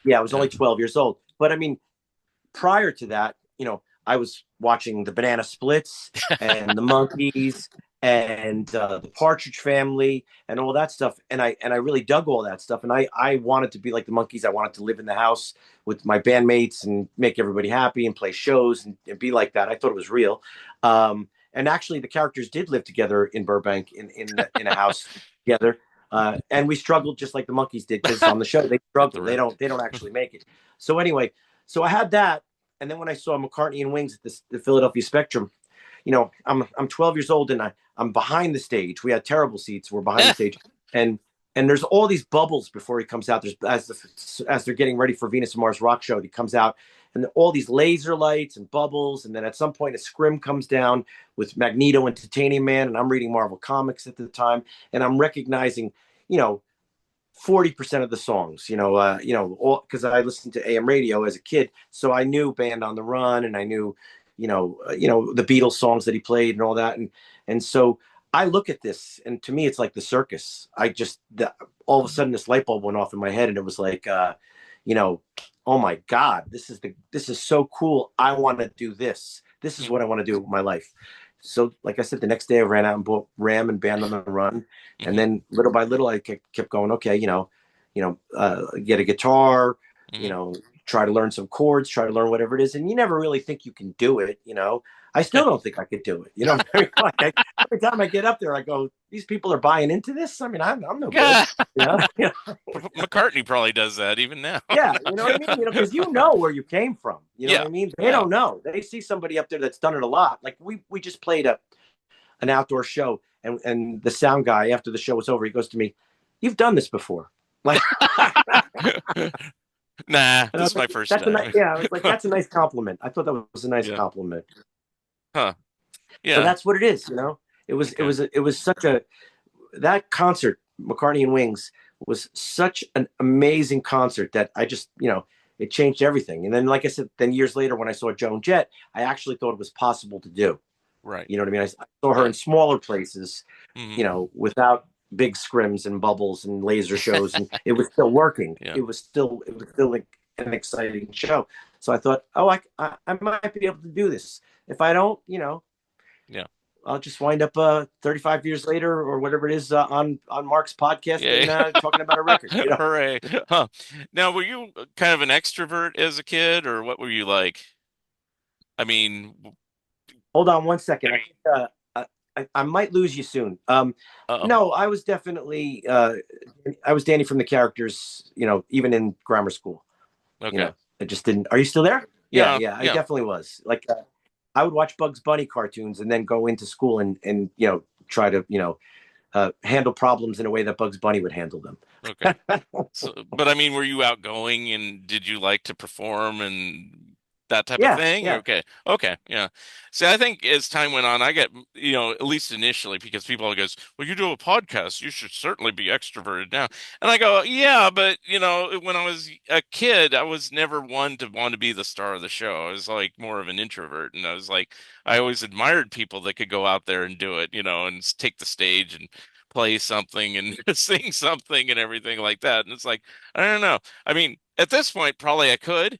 Yeah, I was Yeah. only 12 years old. But I mean, prior to that, I was watching the Banana Splits and the Monkees and the Partridge Family and all that stuff. And I really dug all that stuff. And I wanted to be like the Monkees. I wanted to live in the house with my bandmates and make everybody happy and play shows and be like that. I thought it was real. And actually, the characters did live together in Burbank in a house together. And we struggled just like the Monkees did because on the show they Get the struggle. They rep. don't actually make it. So anyway, so I had that, and then when I saw McCartney and Wings at the Philadelphia Spectrum, I'm 12 years old and I'm behind the stage. We had terrible seats. We're behind the stage, and and there's all these bubbles before he comes out. There's as they're getting ready for Venus and Mars Rock Show, he comes out, and all these laser lights and bubbles, and then at some point a scrim comes down with Magneto and Titanium Man, and I'm reading Marvel Comics at the time, and I'm recognizing, you know, 40% of the songs, all because I listened to AM radio as a kid, so I knew Band on the Run, and I knew, the Beatles songs that he played and all that, and so I look at this, and to me, it's like the circus. All of a sudden, this light bulb went off in my head, and it was like, you know, oh my God, this is so cool. I want to do this. This is what I want to do with my life. So, like I said, the next day I ran out and bought Ram and Band on the Run, and Hmm. then little by little I kept going. Okay, get a guitar, you Hmm. know, try to learn some chords, try to learn whatever it is, and you never really think you can do it. I still don't think I could do it. Every time I get up there, I go, "These people are buying into this." I mean, I'm no good. Yeah. You know, McCartney probably does that even now. yeah, you know what I mean. Because you know where you came from. You know what Yeah. I mean. They Yeah. don't know. They see somebody up there that's done it a lot. Like we just played an outdoor show, and the sound guy after the show was over, he goes to me, "You've done this before." Like, Nah, and I this was is like, my first "That's a nice." time. Yeah, I was like, "That's a nice compliment." I thought that was a nice Yeah. compliment. Huh. But Yeah. that's what it is. Okay. It was such a that concert, McCartney and Wings, was such an amazing concert that I just, it changed everything. And then, like I said, then years later, when I saw Joan Jett, I actually thought it was possible to do. Right. You know what I mean? I saw her Yeah. in smaller places, Hmm. without big scrims and bubbles and laser shows, and it was still working. Yeah. It was still like an exciting show. So I thought, oh, I might be able to do this. If I don't, Yeah. I'll just wind up 35 years later or whatever it is on Mark's podcast Yeah. and talking about a record. Hooray. Huh. Now, were you kind of an extrovert as a kid, or what were you like? I mean, Hold on one second. I think I might lose you soon. uh-oh. No, I was Danny from the characters. Even in grammar school. Okay. I just didn't. Are you still there? Yeah, Yeah. yeah, I Yeah. definitely was. Like I would watch Bugs Bunny cartoons and then go into school and try to handle problems in a way that Bugs Bunny would handle them. Okay. So, but I mean, were you outgoing and did you like to perform and that type of Yeah, thing? yeah. Okay. Okay. Yeah. See, I think as time went on, I get, at least initially, because people always goes, well, you do a podcast, you should certainly be extroverted now. And I go, yeah, but when I was a kid, I was never one to want to be the star of the show. I was like more of an introvert. And I was like, I always admired people that could go out there and do it, and take the stage and play something and sing something and everything like that. And it's like, I don't know. I mean, at this point, probably I could,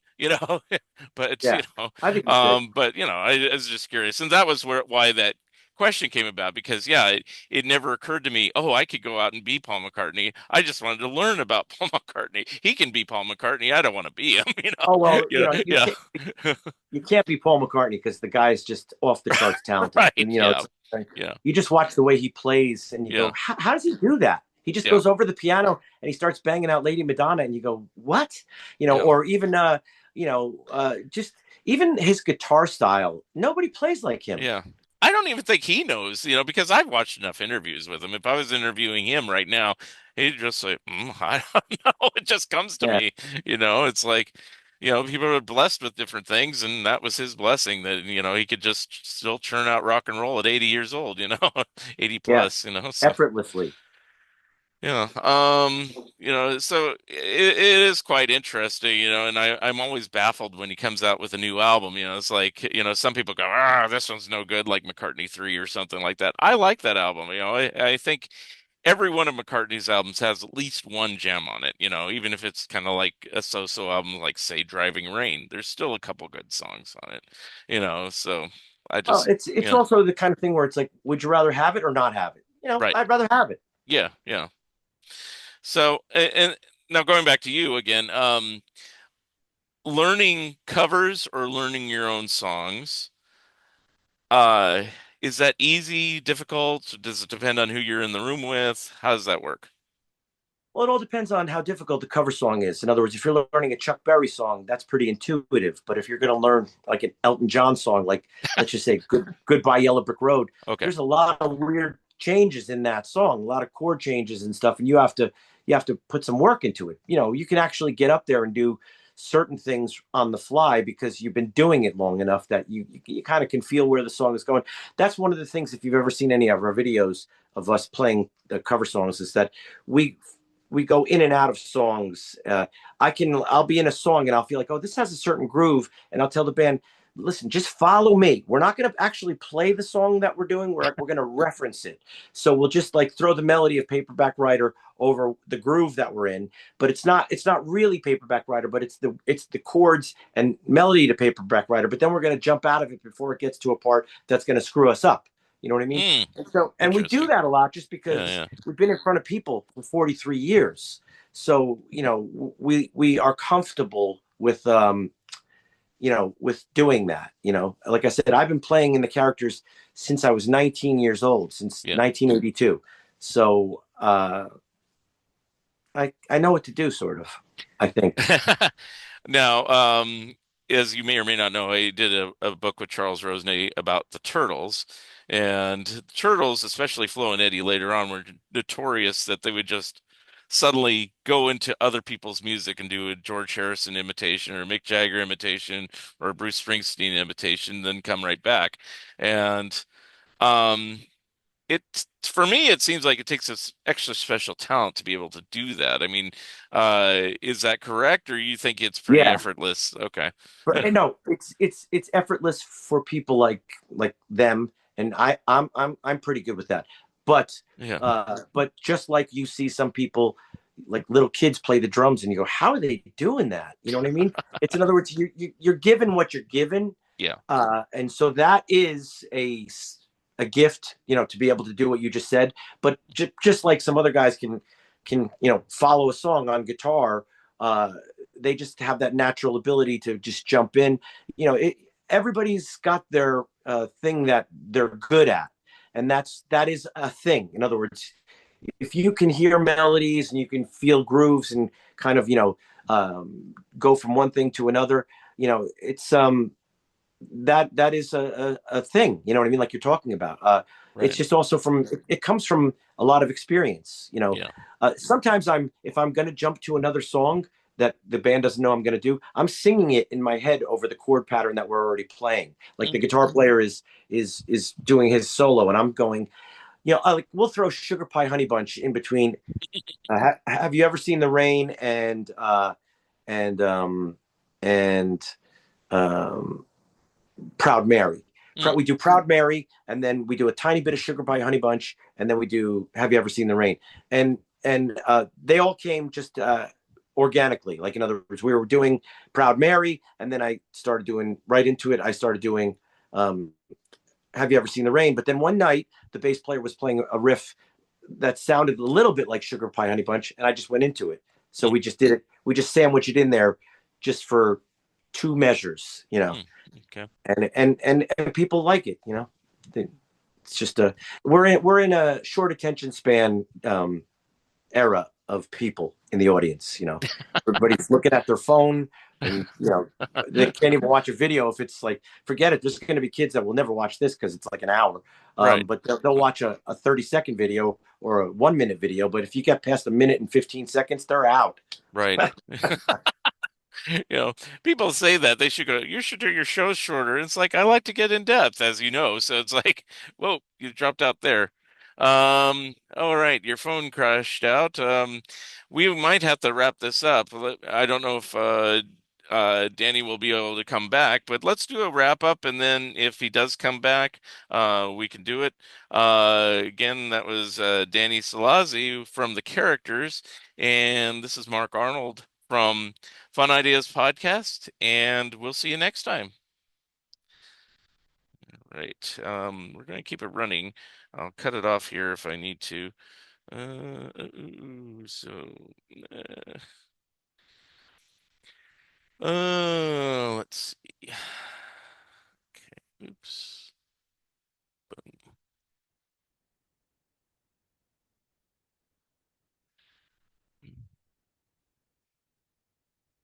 but Yeah, I think you could. but I was just curious, and that was why that question came about because yeah, it never occurred to me, oh, I could go out and be Paul McCartney. I just wanted to learn about Paul McCartney. He can be Paul McCartney. I don't want to be him, Oh well, yeah, you can't be Paul McCartney because the guy's just off the charts talented, right, and yeah, it's like, yeah, you just watch the way he plays, and you yeah, go, how does he do that? He just yeah, goes over the piano and he starts banging out Lady Madonna, and you go, what? yeah. Or even just even his guitar style. Nobody plays like him. Yeah. I don't even think he knows, because I've watched enough interviews with him. If I was interviewing him right now, he'd just say, I don't know. It just comes to Yeah, me. It's like, people are blessed with different things, and that was his blessing that, he could just still churn out rock and roll at 80 years old, 80 yeah, plus, so. effortlessly. Yeah. So it is quite interesting, and I'm always baffled when he comes out with a new album. It's like, some people go, this one's no good, like McCartney 3 or something like that. I like that album. I think every one of McCartney's albums has at least one gem on it, even if it's kind of like a so-so album, like say Driving Rain, there's still a couple good songs on it, so I Well, just, it's yeah, also the kind of thing where it's like, would you rather have it or not have it? right. I'd rather have it. Yeah, yeah. So, and now going back to you again, learning covers or learning your own songs, uh, is that easy, difficult? Does it depend on who you're in the room with? How does that work? Well, it all depends on how difficult the cover song is. In other words, if you're learning a Chuck Berry song, that's pretty intuitive. But if you're going to learn like an Elton John song, like let's just say Goodbye Yellow Brick Road, Okay. there's a lot of weird changes in that song, a lot of chord changes and stuff, and you have to put some work into it. You can actually get up there and do certain things on the fly because you've been doing it long enough that you kind of can feel where the song is going. That's one of the things, if you've ever seen any of our videos of us playing the cover songs, is that we we go in and out of songs. I'll be in a song and I'll feel like, oh, this has a certain groove, and I'll tell the band, listen, just follow me. We're not going to actually play the song that we're doing. We're going to reference it. So we'll just like throw the melody of Paperback Writer over the groove that we're in, but it's not really Paperback Writer, but it's the chords and melody to Paperback Writer. But then we're going to jump out of it before it gets to a part that's going to screw us up. You know what I mean? Mm, And we do interesting. that a lot just Yeah, because yeah. we've been in front of people for 43 years. So, we are comfortable with doing that. Like I said, I've been playing in the characters since I was 19 years old, since Yeah. 1982. So, I know what to do, sort of, I think. Now, as you may or may not know, I did a book with Charles Rosenay about the Turtles, and the Turtles, especially Flo and Eddie later on, were notorious that they would just suddenly go into other people's music and do a George Harrison imitation or a Mick Jagger imitation or a Bruce Springsteen imitation, then come right back. And um, it for me, it seems like it takes this extra special talent to be able to do that. I mean, is that correct, or you think it's pretty Yeah. effortless? Okay. But no, it's effortless for people like them, and I'm pretty good with that. But Yeah. but just like you see some people, like little kids play the drums, and you go, how are they doing that? You know what I mean? It's, in other words, you're given what you're given, Yeah. and so that is a gift, to be able to do what you just said. But just like some other guys can follow a song on guitar, uh, they just have that natural ability to just jump in. Everybody's got their thing that they're good at, and that is a thing. In other words, if you can hear melodies and you can feel grooves and kind of go from one thing to another, it's that is a thing. You know what I mean? Like you're talking about. It's Right. just also it comes from a lot of experience. Yeah. Sometimes if I'm going to jump to another song that the band doesn't know I'm going to do, I'm singing it in my head over the chord pattern that we're already playing. Like the Mm. guitar player is doing his solo, and I'm going. Like we'll throw Sugar Pie Honey Bunch in between. Have you ever seen the rain and and um, Proud Mary? Mm. We do Proud Mary, and then we do a tiny bit of Sugar Pie Honey Bunch, and then we do Have You Ever Seen the Rain? And they all came just organically. Like in other words, we were doing Proud Mary, and then I started doing right into it. I started doing um, Have You Ever Seen the Rain? But then one night, the bass player was playing a riff that sounded a little bit like Sugar Pie Honey Bunch, and I just went into it. So Mm. we just did it. We just sandwiched it in there, just for two measures. Mm. Okay. And people like it. It's just we're in a short attention span era of people in the audience. Everybody's looking at their phone, and they can't even watch a video if it's like, forget it. There's going to be kids that will never watch this because it's like an hour, Right. but they'll watch a 30-second video or a 1 minute video. But if you get past a minute and 15 seconds, they're out. Right. You know, people say that they should go, you should do your shows shorter. It's like I like to get in depth, as you know. So it's like, whoa, you dropped out there. All right, your phone crashed out. We might have to wrap this up. I don't know if Danny will be able to come back, but let's do a wrap up, and then if he does come back, we can do it. Again, that was Danny Solazzi from the characters, and this is Mark Arnold from Fun Ideas Podcast, and we'll see you next time. right. We're going to keep it running. I'll cut it off here if I need to. So, uh, let's see. Okay, oops.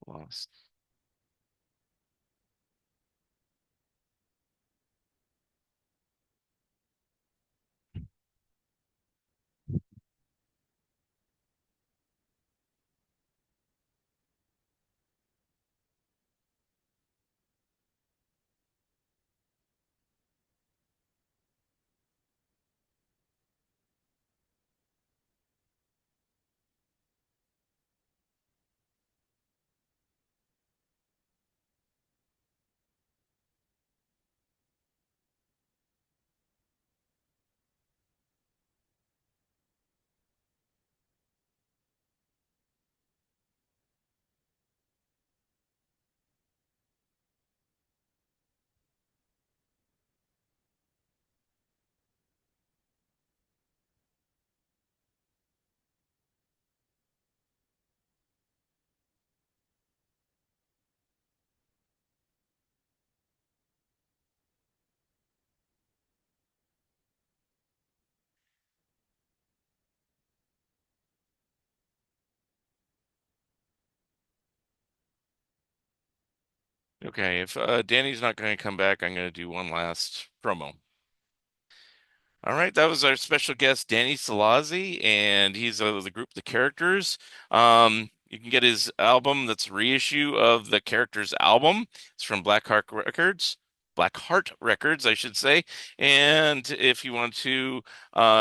Lost. Okay, if Danny's not going to come back, I'm going to do one last promo. All right, that was our special guest, Danny Solazzi, and he's the group The Characters. You can get his album that's a reissue of the Characters album. It's from Blackheart Records. Blackheart Records, I should say. And if you want to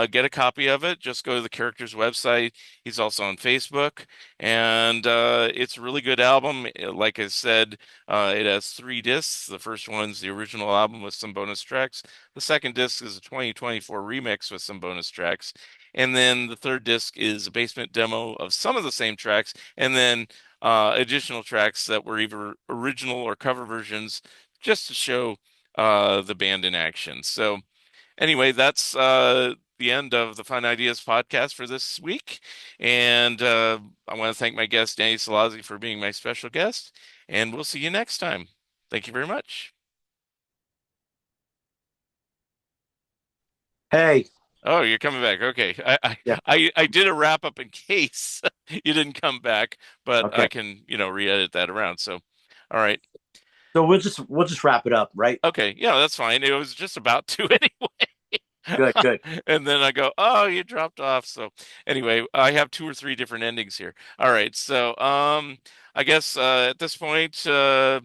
get a copy of it, just go to the Characters website. He's also on Facebook, and it's a really good album. Like I said, it has 3 discs. The first one's the original album with some bonus tracks. The second disc is a 2024 remix with some bonus tracks. And then the third disc is a basement demo of some of the same tracks, and then additional tracks that were either original or cover versions just to show the band in action. So, anyway, that's the end of the Fun Ideas podcast for this week. And I want to thank my guest, Danny Solazzi, for being my special guest. And we'll see you next time. Thank you very much. Hey, Oh, you're coming back. Okay. I, I yeah, I did a wrap up in case you didn't come back, but I okay. can, re-edit that around. So, all right. So we'll just wrap it up, right? Okay. Yeah, that's fine. It was just about to anyway. Good, good. And then I go, "Oh, you dropped off." So, anyway, I have two or three different endings here. All right. So, I guess at this point, why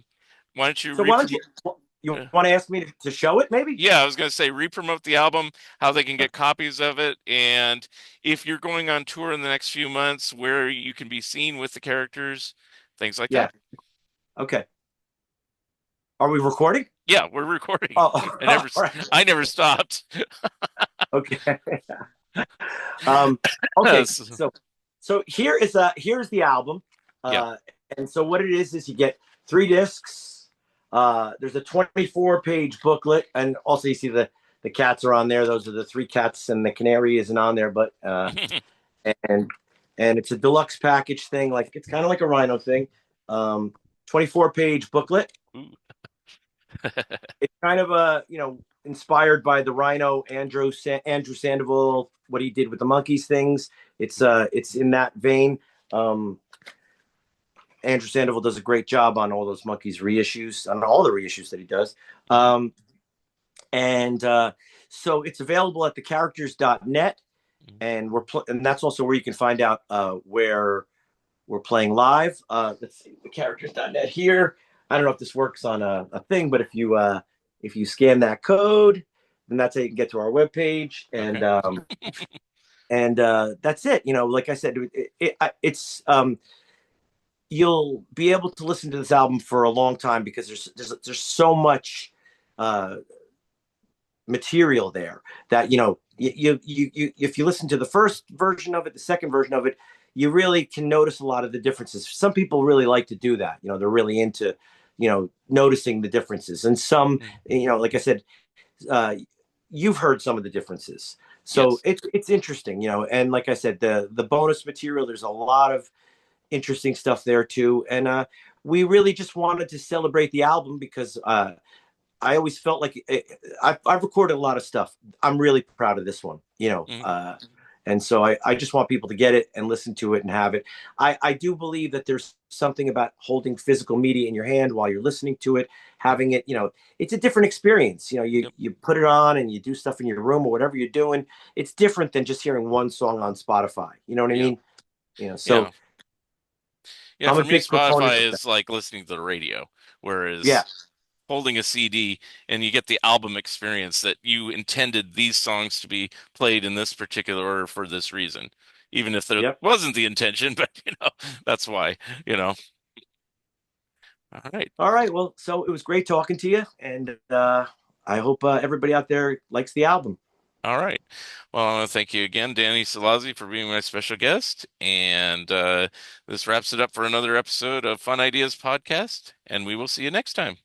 don't you So why don't re-promote? you want to ask me to show it, maybe? Yeah, I was going to say re-promote the album, how they can get copies of it, and if you're going on tour in the next few months, where you can be seen with the characters, things like Yeah. that. Okay. Are we recording? Yeah, we're recording. Oh, all right. I never stopped. Okay. Um, okay. So- So here's the album. yeah. Uh, and so what it is you get 3 discs. There's a 24-page booklet, and also you see the cats are on there. Those are the 3 cats, and the canary isn't on there, but and and it's a deluxe package thing, like it's kind of like a Rhino thing. 24-page booklet. Ooh. It's kind of a inspired by the Rhino Andrew Sandoval, what he did with the monkeys things. It's in that vein. Um, Andrew Sandoval does a great job on all those monkeys reissues, on all the reissues that he does. Mhm. And so it's available at thecharacters.net, and and that's also where you can find out where we're playing live. Let's see, thecharacters.net here. I don't know if this works on a thing, but if you scan that code, then that's how you can get to our webpage. Okay. And that's it. Like I said, it's you'll be able to listen to this album for a long time because there's so much uh, material there that you if you listen to the first version of it, the second version of it, you really can notice a lot of the differences. Some people really like to do that. They're really into noticing the differences, and some, Mm. like I said, uh, you've heard some of the differences. So Yes. it's interesting, you know. And like I said, the bonus material, there's a lot of interesting stuff there too. And we really just wanted to celebrate the album because I always felt like I've recorded a lot of stuff. I'm really proud of this one, you know. Hmm. And so I just want people to get it and listen to it and have it. I do believe that there's something about holding physical media in your hand while you're listening to it, having it, you know, it's a different experience. You know, Yep. you put it on and you do stuff in your room or whatever you're doing. It's different than just hearing one song on Spotify. You know what I Yep. mean? You know, so Yeah. Yeah. I'm For a me, big proponent Spotify of that. is like listening to the radio, Yeah. whereas holding a CD and you get the album experience that you intended these songs to be played in this particular order for this reason, even if there Yep. wasn't the intention, but that's why, you know. All right. All right. Well, so it was great talking to you, and I hope everybody out there likes the album. All right. Well, I want to thank you again, Danny Solazzi, for being my special guest. And this wraps it up for another episode of Fun Ideas Podcast. And we will see you next time.